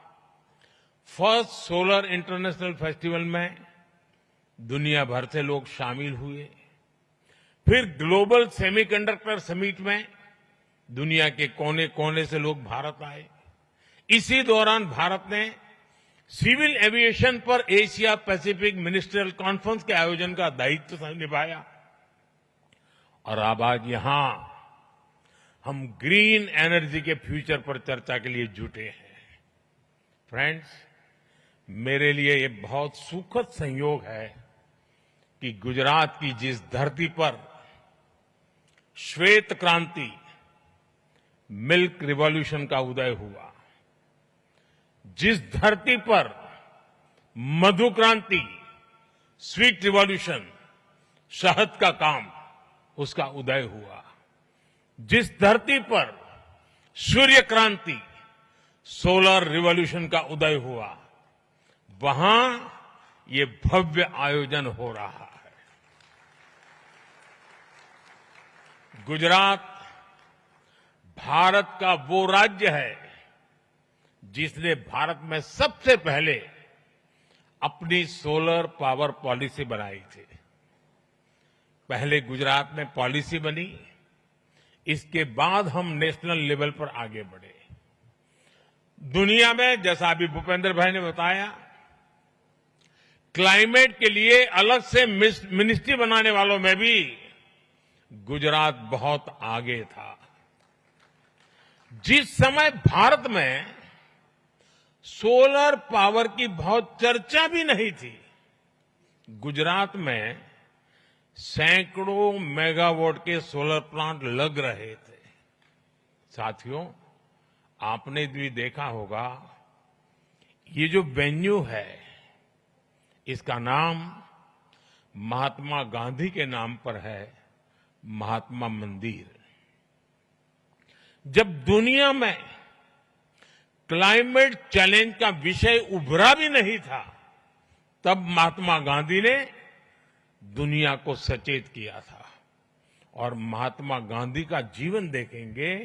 फर्स्ट सोलर इंटरनेशनल फेस्टिवल में दुनिया भर से लोग शामिल हुए। फिर ग्लोबल सेमीकंडक्टर समिट में दुनिया के कोने कोने से लोग भारत आए। इसी दौरान भारत ने सिविल एविएशन पर एशिया पैसिफिक मिनिस्ट्रियल कॉन्फ्रेंस के आयोजन का दायित्व निभाया। और अब आज यहां हम ग्रीन एनर्जी के फ्यूचर पर चर्चा के लिए जुटे हैं। फ्रेंड्स, मेरे लिए ये बहुत सुखद संयोग है कि गुजरात की जिस धरती पर श्वेत क्रांति, मिल्क रिवॉल्यूशन का उदय हुआ, जिस धरती पर मधु क्रांति, स्वीट रिवॉल्यूशन, शहद का काम, उसका उदय हुआ, जिस धरती पर सूर्य क्रांति, सोलर रिवॉल्यूशन का उदय हुआ, वहां ये भव्य आयोजन हो रहा है। गुजरात भारत का वो राज्य है जिसने भारत में सबसे पहले अपनी सोलर पावर पॉलिसी बनाई थी। पहले गुजरात में पॉलिसी बनी, इसके बाद हम नेशनल लेवल पर आगे बढ़े। दुनिया में, जैसा अभी भूपेंद्र भाई ने बताया, क्लाइमेट के लिए अलग से मिनिस्ट्री बनाने वालों में भी गुजरात बहुत आगे था। जिस समय भारत में सोलर पावर की बहुत चर्चा भी नहीं थी, गुजरात में सैकड़ों मेगावाट के सोलर प्लांट लग रहे थे। साथियों, आपने भी देखा होगा, ये जो वेन्यू है, इसका नाम महात्मा गांधी के नाम पर है, महात्मा मंदिर। जब दुनिया में क्लाइमेट चैलेंज का विषय उभरा भी नहीं था, तब महात्मा गांधी ने दुनिया को सचेत किया था। और महात्मा गांधी का जीवन देखेंगे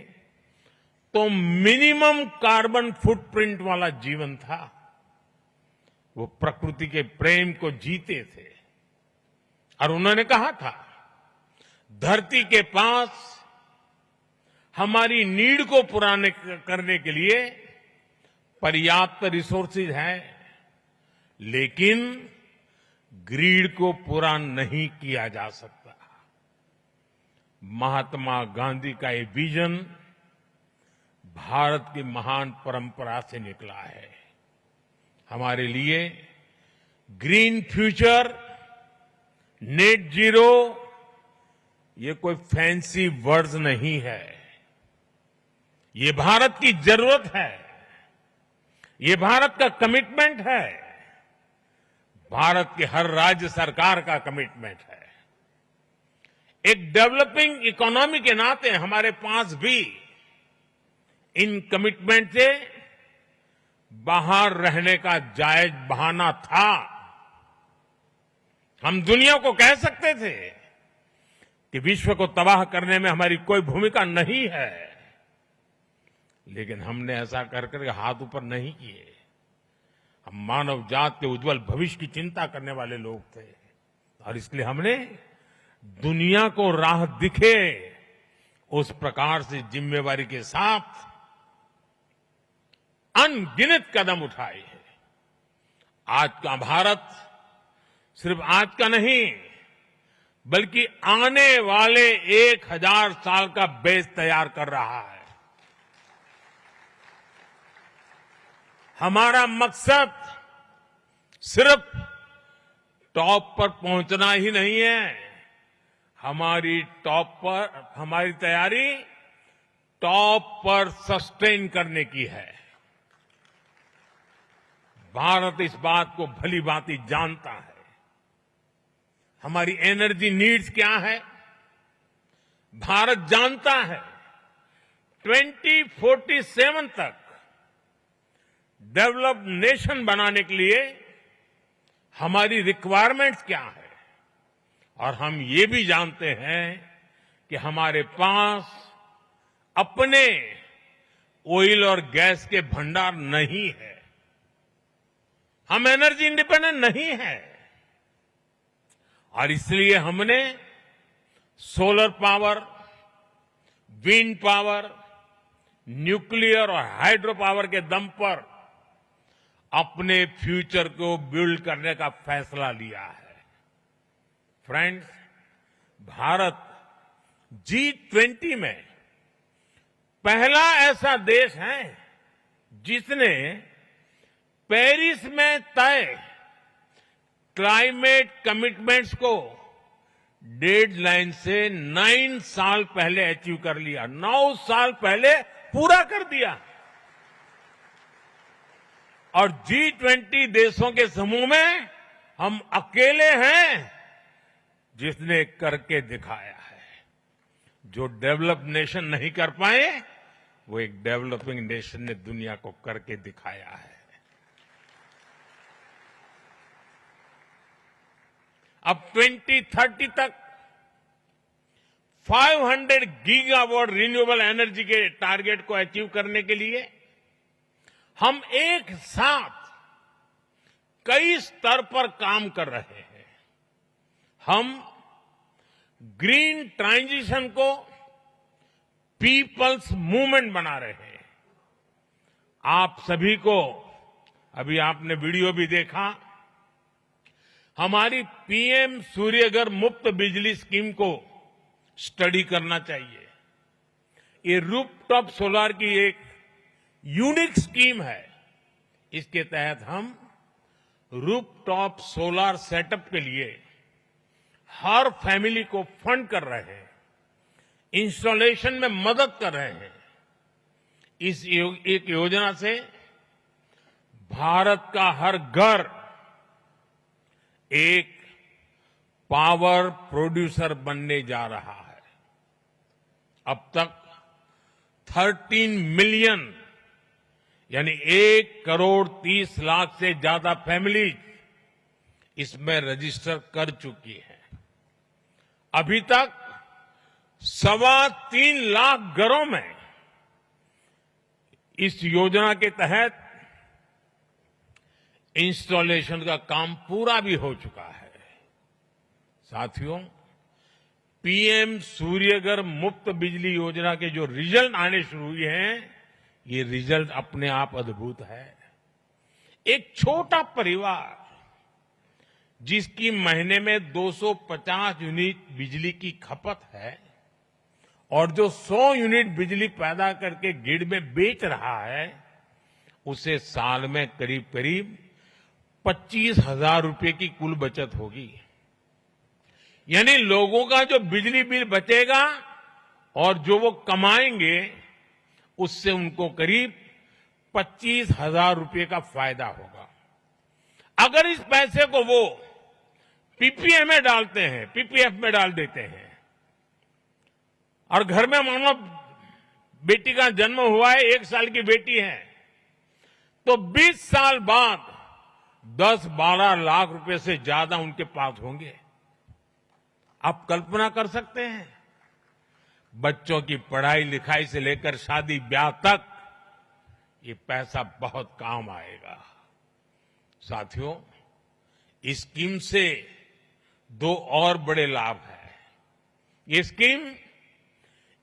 तो मिनिमम कार्बन फुटप्रिंट वाला जीवन था। वो प्रकृति के प्रेम को जीते थे और उन्होंने कहा था, धरती के पास हमारी नीड को पूरा करने के लिए पर्याप्त रिसोर्सेज हैं, लेकिन ग्रीड को पूरा नहीं किया जा सकता। महात्मा गांधी का ये विजन भारत की महान परंपरा से निकला है। हमारे लिए ग्रीन फ्यूचर, नेट जीरो, ये कोई फैंसी वर्ड्स नहीं है। ये भारत की जरूरत है, ये भारत का कमिटमेंट है, भारत के हर राज्य सरकार का कमिटमेंट है। एक डेवलपिंग इकोनॉमी के नाते हमारे पास भी इन कमिटमेंट से बाहर रहने का जायज बहाना था। हम दुनिया को कह सकते थे कि विश्व को तबाह करने में हमारी कोई भूमिका नहीं है, लेकिन हमने ऐसा करके हाथ ऊपर नहीं किए। हम मानव जात के उज्जवल भविष्य की चिंता करने वाले लोग थे और इसलिए हमने दुनिया को राह दिखे उस प्रकार से जिम्मेवारी के साथ अनगिनत कदम उठाए हैं। आज का भारत सिर्फ आज का नहीं, बल्कि आने वाले 1000 साल का बेस तैयार कर रहा है। हमारा मकसद सिर्फ टॉप पर पहुंचना ही नहीं है, हमारी तैयारी टॉप पर सस्टेन करने की है। भारत इस बात को भली भांति जानता है। हमारी एनर्जी नीड्स क्या है, भारत जानता है। 2047 तक डेवलप्ड नेशन बनाने के लिए हमारी रिक्वायरमेंट्स क्या है, और हम ये भी जानते हैं कि हमारे पास अपने ऑयल और गैस के भंडार नहीं है। हम एनर्जी इंडिपेंडेंट नहीं है और इसलिए हमने solar power, wind power, nuclear और हाइड्रो पावर के दम पर अपने फ्यूचर को बिल्ड करने का फैसला लिया है। फ्रेंड्स, भारत G20 में पहला ऐसा देश है जिसने पेरिस में तय क्लाइमेट कमिटमेंट्स को डेडलाइन से 9 साल पहले अचीव कर लिया, 9 साल पहले पूरा कर दिया। और G20 देशों के समूह में हम अकेले हैं जिसने करके दिखाया है। जो डेवलप नेशन नहीं कर पाए, वो एक डेवलपिंग नेशन ने दुनिया को करके दिखाया है। अब 2030 तक 500 गीगावाट रिन्यूएबल एनर्जी के टारगेट को अचीव करने के लिए हम एक साथ कई स्तर पर काम कर रहे हैं। हम ग्रीन ट्रांजिशन को पीपल्स मूवमेंट बना रहे हैं। आप सभी को, अभी आपने वीडियो भी देखा, हमारी पीएम सूर्यघर मुफ्त बिजली स्कीम को स्टडी करना चाहिए। ये रूफटॉप सोलर की एक यूनिक स्कीम है। इसके तहत हम रूफटॉप सोलर सेटअप के लिए हर फैमिली को फंड कर रहे हैं, इंस्टॉलेशन में मदद कर रहे हैं। इस एक योजना से भारत का हर घर एक पावर प्रोड्यूसर बनने जा रहा है। अब तक 13 मिलियन यानी 1,30,00,000 से ज्यादा फैमिलीज इसमें रजिस्टर कर चुकी हैं। अभी तक 3.25 लाख घरों में इस योजना के तहत इंस्टॉलेशन का काम पूरा भी हो चुका है। साथियों, पीएम सूर्यघर मुफ्त बिजली योजना के जो रिजल्ट आने शुरू हुए हैं, ये रिजल्ट अपने आप अद्भुत है। एक छोटा परिवार जिसकी महीने में 250 यूनिट बिजली की खपत है और जो 100 यूनिट बिजली पैदा करके ग्रिड में बेच रहा है, उसे साल में करीब करीब 25,000 रुपए की कुल बचत होगी। यानी लोगों का जो बिजली बिल बचेगा और जो वो कमाएंगे, उससे उनको करीब 25,000 रुपए का फायदा होगा। अगर इस पैसे को वो पीपीएफ में डालते हैं, पीपीएफ में डाल देते हैं, और घर में मानो बेटी का जन्म हुआ है, 1 साल की बेटी है, तो 20 साल बाद 10-12 लाख रुपए से ज्यादा उनके पास होंगे। आप कल्पना कर सकते हैं, बच्चों की पढ़ाई लिखाई से लेकर शादी ब्याह तक ये पैसा बहुत काम आएगा। साथियों, इस स्कीम से 2 और बड़े लाभ हैं। ये स्कीम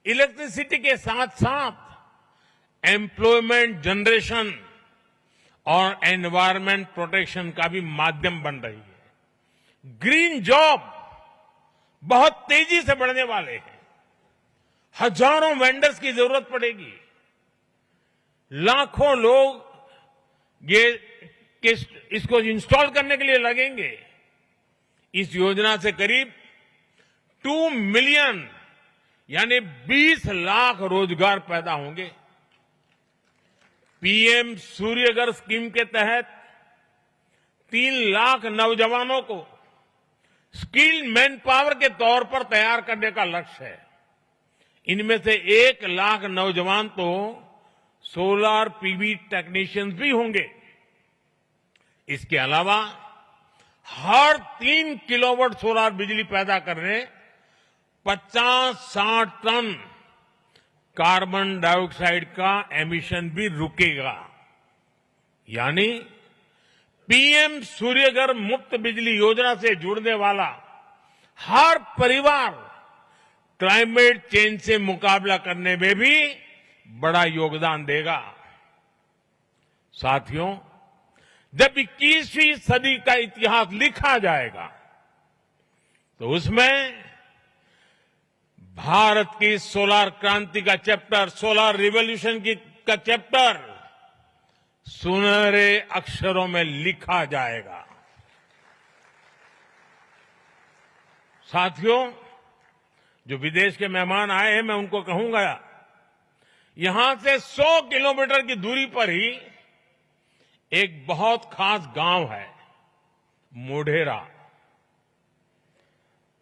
इलेक्ट्रिसिटी के साथ साथ एम्प्लॉयमेंट जनरेशन और एनवायरमेंट प्रोटेक्शन का भी माध्यम बन रही है। ग्रीन जॉब बहुत तेजी से बढ़ने वाले हैं। हजारों वेंडर्स की जरूरत पड़ेगी। लाखों लोग इसको इंस्टॉल करने के लिए लगेंगे। इस योजना से करीब 2 मिलियन यानी 20 लाख रोजगार पैदा होंगे। पीएम सूर्यघर स्कीम के तहत 3 लाख नौजवानों को स्किल्ड मैन पावर के तौर पर तैयार करने का लक्ष्य है। इनमें से 1 लाख नौजवान तो सोलर पीवी टेक्नीशियंस भी होंगे। इसके अलावा हर 3 किलोवाट सोलर बिजली पैदा करने 50-60 टन कार्बन डाइऑक्साइड का एमिशन भी रुकेगा। यानी पीएम सूर्यघर मुफ्त बिजली योजना से जुड़ने वाला हर परिवार क्लाइमेट चेंज से मुकाबला करने में भी बड़ा योगदान देगा। साथियों, जब 21वीं सदी का इतिहास लिखा जाएगा तो उसमें भारत की सोलर क्रांति का चैप्टर, सोलर रिवॉल्यूशन का चैप्टर सुनहरे अक्षरों में लिखा जाएगा। साथियों, जो विदेश के मेहमान आए हैं, मैं उनको कहूंगा, यहां से 100 किलोमीटर की दूरी पर ही एक बहुत खास गांव है, मोढेरा।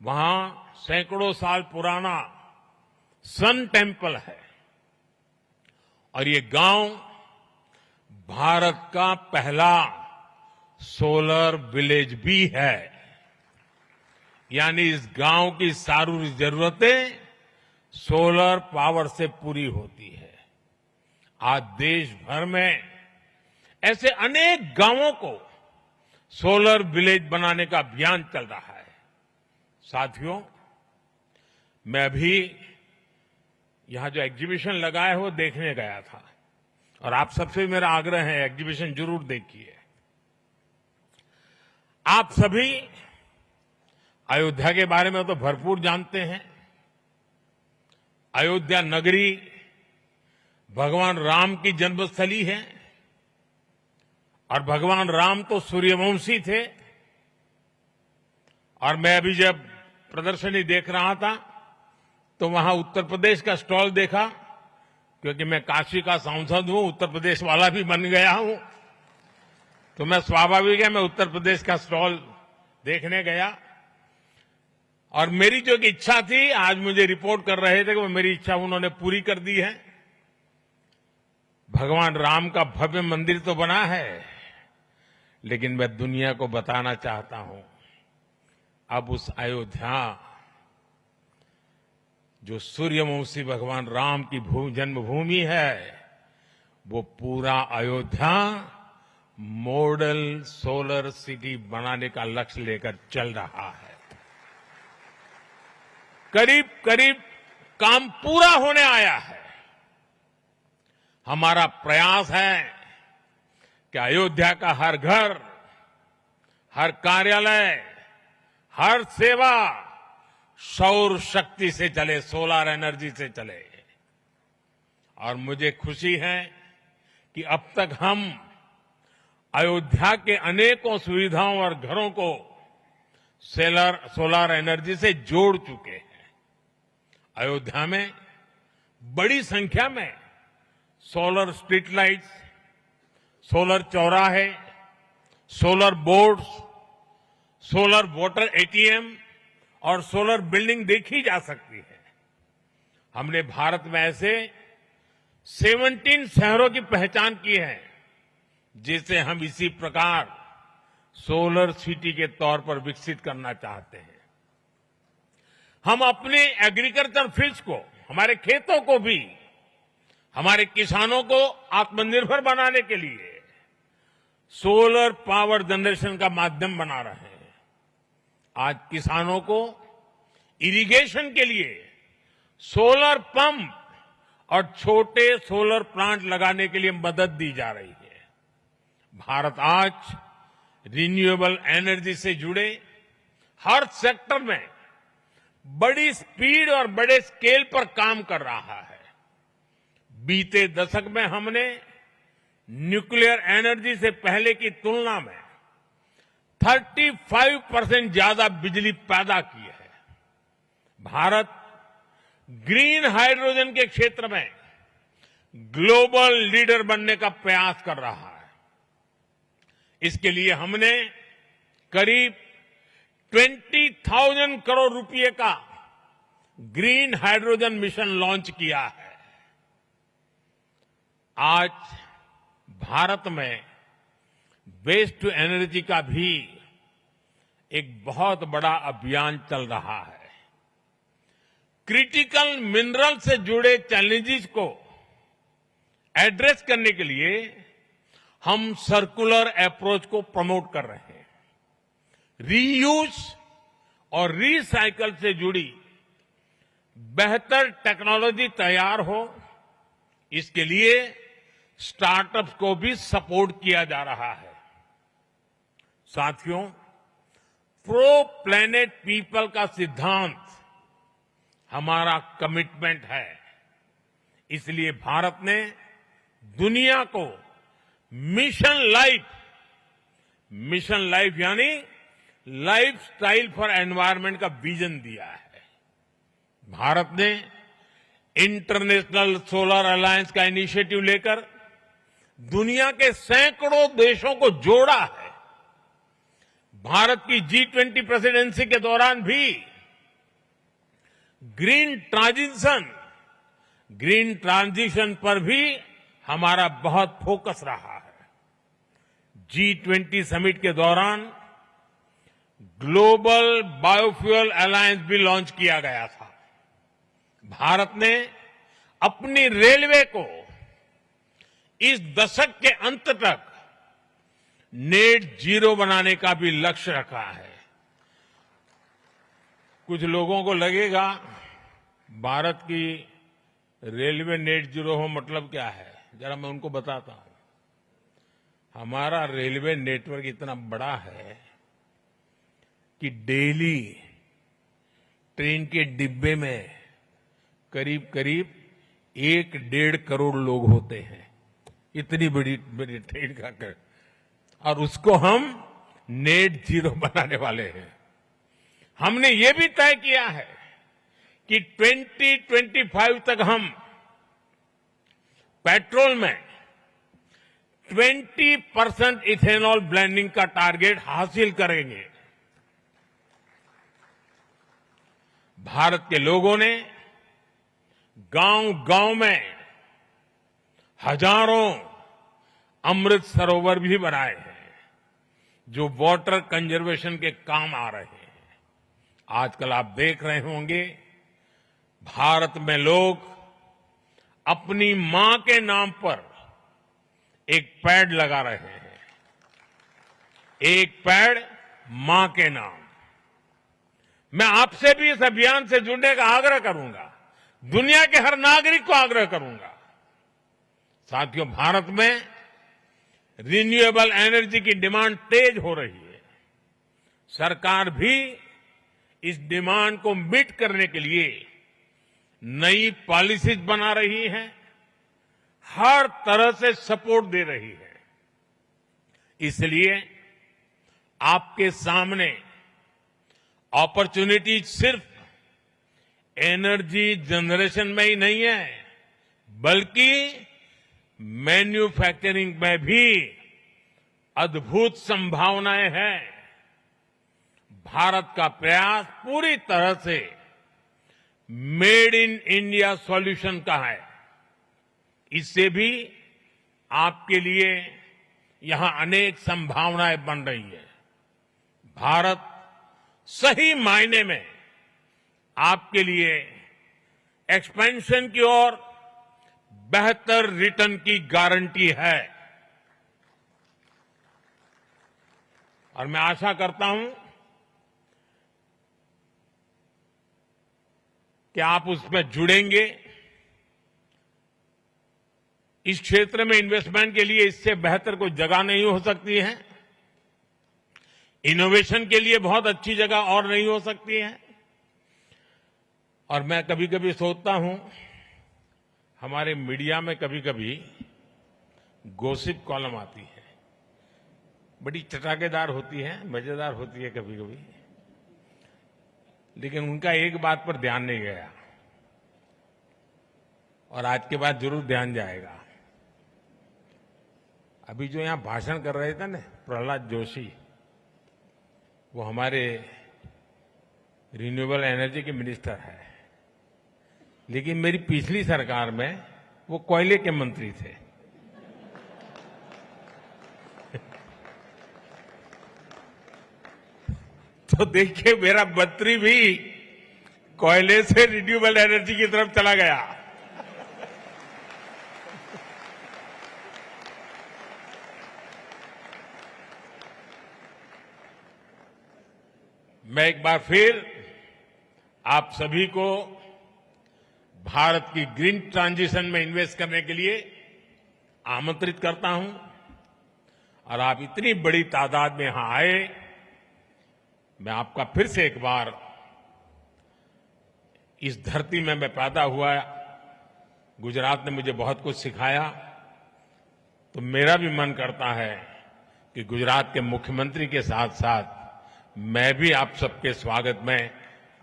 वहां सैकड़ों साल पुराना सन टेम्पल है और ये गांव भारत का पहला सोलर विलेज भी है। यानी इस गांव की सारी जरूरतें सोलर पावर से पूरी होती है। आज देश भर में ऐसे अनेक गांवों को सोलर विलेज बनाने का अभियान चल रहा है। साथियों, मैं अभी यहां जो एग्जीबिशन लगा है वो देखने गया था और आप सबसे मेरा आग्रह है, एग्जीबिशन जरूर देखिए। आप सभी अयोध्या के बारे में तो भरपूर जानते हैं। अयोध्या नगरी भगवान राम की जन्मस्थली है और भगवान राम तो सूर्यवंशी थे। और मैं अभी जब प्रदर्शनी देख रहा था तो वहां उत्तर प्रदेश का स्टॉल देखा, क्योंकि मैं काशी का सांसद हूं, उत्तर प्रदेश वाला भी बन गया हूं, तो मैं स्वाभाविक है मैं उत्तर प्रदेश का स्टॉल देखने गया। और मेरी जो इच्छा थी, आज मुझे रिपोर्ट कर रहे थे कि वो मेरी इच्छा उन्होंने पूरी कर दी है। भगवान राम का भव्य मंदिर तो बना है, लेकिन मैं दुनिया को बताना चाहता हूं, अब उस अयोध्या जो सूर्यवंशी भगवान राम की जन्मभूमि है, वो पूरा अयोध्या मॉडल सोलर सिटी बनाने का लक्ष्य लेकर चल रहा है। करीब करीब काम पूरा होने आया है। हमारा प्रयास है कि अयोध्या का हर घर, हर कार्यालय, हर सेवा सौर शक्ति से चले, सोलर एनर्जी से चले। और मुझे खुशी है कि अब तक हम अयोध्या के अनेकों सुविधाओं और घरों को सोलर एनर्जी से जोड़ चुके हैं। अयोध्या में बड़ी संख्या में सोलर स्ट्रीट लाइट्स, सोलर चौराहे, solar boards, solar water ATM और सोलर बिल्डिंग देखी जा सकती है। हमने भारत में ऐसे 17 शहरों की पहचान की है, जिसे हम इसी प्रकार सोलर सिटी के तौर पर विकसित करना चाहते हैं। हम अपने एग्रीकल्चर फील्ड्स को, हमारे खेतों को भी, हमारे किसानों को आत्मनिर्भर बनाने के लिए सोलर पावर जनरेशन का माध्यम बना रहे हैं। आज किसानों को इरिगेशन के लिए सोलर पंप और छोटे सोलर प्लांट लगाने के लिए मदद दी जा रही है। भारत आज रिन्यूएबल एनर्जी से जुड़े हर सेक्टर में बड़ी स्पीड और बड़े स्केल पर काम कर रहा है। बीते दशक में हमने न्यूक्लियर एनर्जी से पहले की तुलना में 35% ज्यादा बिजली पैदा की है। भारत ग्रीन हाइड्रोजन के क्षेत्र में ग्लोबल लीडर बनने का प्रयास कर रहा है। इसके लिए हमने करीब 20,000 करोड़ रुपए का ग्रीन हाइड्रोजन मिशन लॉन्च किया है। आज भारत में वेस्ट टू एनर्जी का भी एक बहुत बड़ा अभियान चल रहा है। क्रिटिकल मिनरल से जुड़े चैलेंजेस को एड्रेस करने के लिए हम सर्कुलर अप्रोच को प्रमोट कर रहे हैं। रीयूज और रिसाइकल से जुड़ी बेहतर टेक्नोलॉजी तैयार हो, इसके लिए स्टार्टअप्स को भी सपोर्ट किया जा रहा है। साथियों, प्रो प्लेनेट पीपल का सिद्धांत हमारा कमिटमेंट है। इसलिए भारत ने दुनिया को मिशन लाइफ यानी लाइफस्टाइल फॉर एनवायरनमेंट का विजन दिया है। भारत ने इंटरनेशनल सोलर अलायंस का इनिशिएटिव लेकर दुनिया के सैकड़ों देशों को जोड़ा है। भारत की G20 प्रेसिडेंसी के दौरान भी ग्रीन ट्रांजिशन पर भी हमारा बहुत फोकस रहा है। G20 समिट के दौरान ग्लोबल बायोफ्यूल अलायंस भी लॉन्च किया गया था। भारत ने अपनी रेलवे को इस दशक के अंत तक नेट जीरो बनाने का भी लक्ष्य रखा है। कुछ लोगों को लगेगा भारत की रेलवे नेट जीरो हो मतलब क्या है, जरा मैं उनको बताता हूं। हमारा रेलवे नेटवर्क इतना बड़ा है कि डेली ट्रेन के डिब्बे में करीब करीब 1-1.5 करोड़ लोग होते हैं। इतनी बड़ी ट्रेन का और उसको हम नेट जीरो बनाने वाले हैं। हमने ये भी तय किया है कि 2025 तक हम पेट्रोल में 20% इथेनॉल ब्लेंडिंग का टारगेट हासिल करेंगे। भारत के लोगों ने गांव-गांव में हजारों अमृत सरोवर भी बनाए हैं जो वाटर कंजर्वेशन के काम आ रहे हैं। आजकल आप देख रहे होंगे भारत में लोग अपनी मां के नाम पर एक पेड़ लगा रहे हैं। एक पेड़ मां के नाम। मैं आपसे भी इस अभियान से जुड़ने का आग्रह करूंगा, दुनिया के हर नागरिक को आग्रह करूंगा। साथियों, भारत में रिन्यूएबल एनर्जी की डिमांड तेज हो रही है। सरकार भी इस डिमांड को मीट करने के लिए नई पॉलिसीज बना रही है, हर तरह से सपोर्ट दे रही है। इसलिए आपके सामने अपॉर्चुनिटी सिर्फ एनर्जी जनरेशन में ही नहीं है, बल्कि मैन्युफैक्चरिंग में भी अद्भुत संभावनाएं हैं। भारत का प्रयास पूरी तरह से मेड इन इंडिया सॉल्यूशन का है। इससे भी आपके लिए यहां अनेक संभावनाएं बन रही है। भारत सही मायने में आपके लिए एक्सपेंशन की ओर बेहतर रिटर्न की गारंटी है। और मैं आशा करता हूं कि आप उसमें जुड़ेंगे। इस क्षेत्र में इन्वेस्टमेंट के लिए इससे बेहतर कोई जगह नहीं हो सकती है। इनोवेशन के लिए बहुत अच्छी जगह और नहीं हो सकती है। और मैं कभी कभी सोचता हूं, हमारे मीडिया में कभी कभी गॉसिप कॉलम आती है, बड़ी चटाकेदार होती है, मजेदार होती है कभी कभी, लेकिन उनका एक बात पर ध्यान नहीं गया और आज के बाद जरूर ध्यान जाएगा। अभी जो यहां भाषण कर रहे थे ना प्रहलाद जोशी, वो हमारे रिन्यूएबल एनर्जी के मिनिस्टर है, लेकिन मेरी पिछली सरकार में वो कोयले के मंत्री थे। तो देखिए, मेरा मंत्री भी कोयले से रिन्यूएबल एनर्जी की तरफ चला गया। मैं एक बार फिर आप सभी को भारत की ग्रीन ट्रांजिशन में इन्वेस्ट करने के लिए आमंत्रित करता हूं और आप इतनी बड़ी तादाद में यहां आए, मैं आपका फिर से एक बार इस धरती में मैं पैदा हुआ, गुजरात ने मुझे बहुत कुछ सिखाया, तो मेरा भी मन करता है कि गुजरात के मुख्यमंत्री के साथ साथ मैं भी आप सबके स्वागत में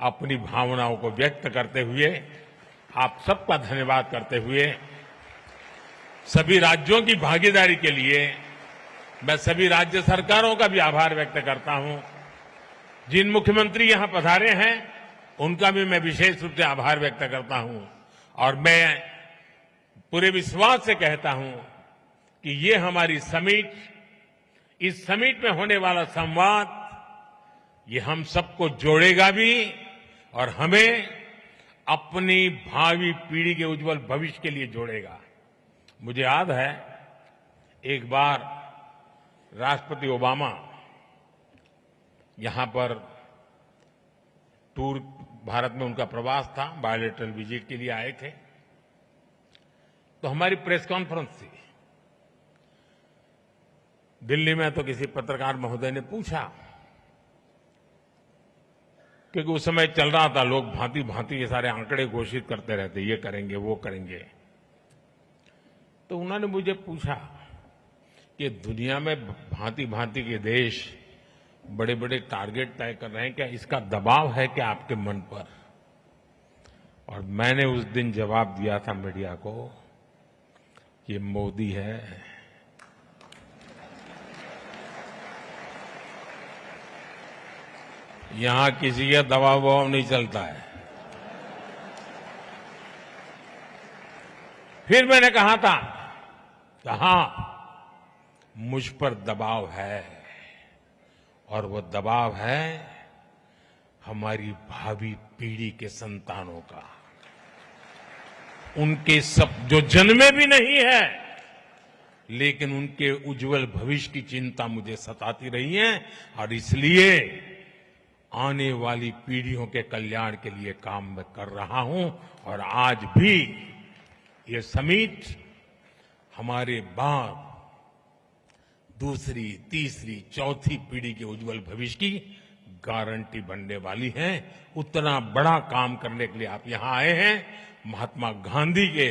अपनी भावनाओं को व्यक्त करते हुए, आप सबका धन्यवाद करते हुए, सभी राज्यों की भागीदारी के लिए मैं सभी राज्य सरकारों का भी आभार व्यक्त करता हूं। जिन मुख्यमंत्री यहां पधारे हैं उनका भी मैं विशेष रूप से आभार व्यक्त करता हूं और मैं पूरे विश्वास से कहता हूं कि ये हमारी समिट, इस समिट में होने वाला संवाद, ये हम सबको जोड़ेगा भी और हमें अपनी भावी पीढ़ी के उज्जवल भविष्य के लिए जोड़ेगा। मुझे याद है एक बार राष्ट्रपति ओबामा यहां पर टूर, भारत में उनका प्रवास था, बायोलेटरल विजिट के लिए आए थे, तो हमारी प्रेस कॉन्फ्रेंस थी दिल्ली में। तो किसी पत्रकार महोदय ने पूछा, क्योंकि उस समय चल रहा था, लोग भांति भांति ये सारे आंकड़े घोषित करते रहते, ये करेंगे वो करेंगे, तो उन्होंने मुझे पूछा कि दुनिया में भांति भांति के देश बड़े बड़े टारगेट तय कर रहे हैं, क्या इसका दबाव है क्या आपके मन पर? और मैंने उस दिन जवाब दिया था मीडिया को, ये मोदी है, यहां किसी का दबाव नहीं चलता है। फिर मैंने कहा था कि हां, मुझ पर दबाव है और वो दबाव है हमारी भावी पीढ़ी के संतानों का, उनके सब जो जन्मे भी नहीं है लेकिन उनके उज्जवल भविष्य की चिंता मुझे सताती रही है और इसलिए आने वाली पीढ़ियों के कल्याण के लिए काम मैं कर रहा हूं। और आज भी ये समिट हमारे बाद दूसरी, तीसरी, चौथी पीढ़ी के उज्जवल भविष्य की गारंटी बनने वाली है। उतना बड़ा काम करने के लिए आप यहां आए हैं, महात्मा गांधी के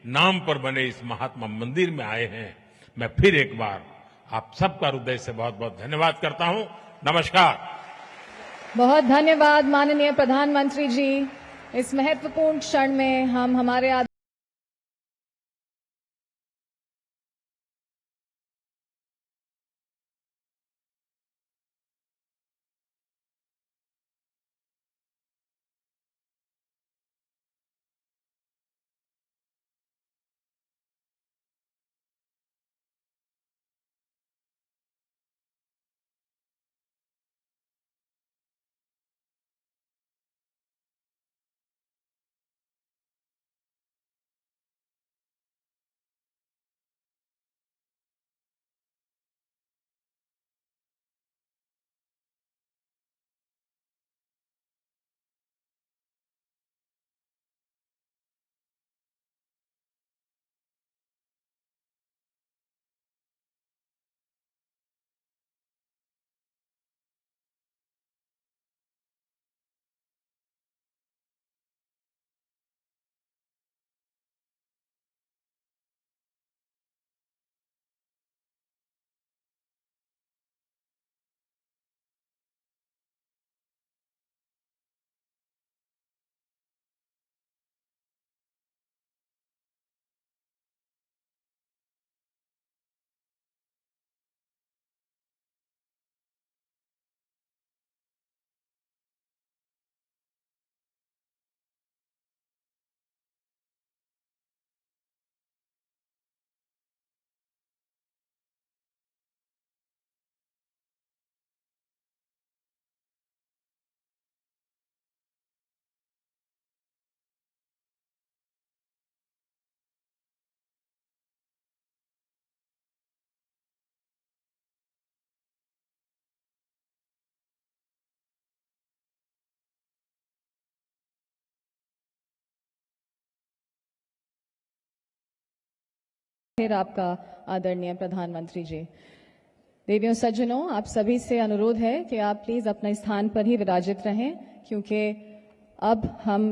नाम पर बने इस महात्मा मंदिर में आए हैं। मैं फिर एक बार आप सबका हृदय से बहुत बहुत धन्यवाद करता हूं। नमस्कार। बहुत धन्यवाद माननीय प्रधानमंत्री जी। इस महत्वपूर्ण क्षण में हम हमारे फिर आपका आदरणीय प्रधानमंत्री जी। देवियों सज्जनों, आप सभी से अनुरोध है कि आप प्लीज अपने स्थान पर ही विराजित रहें, क्योंकि अब हम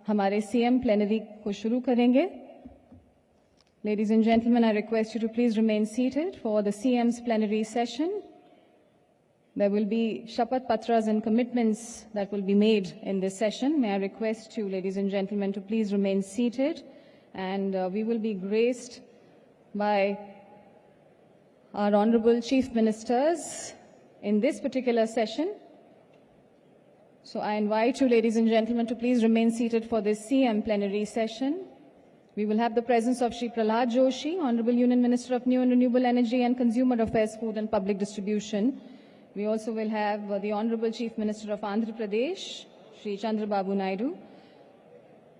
हमारे सीएम प्लेनरी को शुरू करेंगे। Ladies and gentlemen, I request you to please remain seated for the CM's plenary session. There will be Shapath Patras and commitments that will be made in this session. May I request you, ladies and gentlemen, to please remain seated, and we will be graced by our Honorable Chief Ministers in this particular session. So I invite you, ladies and gentlemen, to please remain seated for this CM plenary session. We will have the presence of Shri Prahlad Joshi, Honorable Union Minister of New and Renewable Energy and Consumer Affairs, Food and Public Distribution. We also will have the Honorable Chief Minister of Andhra Pradesh, Shri Chandrababu Naidu,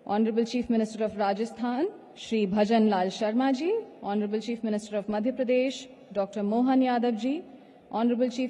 Honorable Chief Minister of Rajasthan, Shri Bhajan Lal Sharma ji, Honorable Chief Minister of Madhya Pradesh, Dr. Mohan Yadav ji, Honorable Chief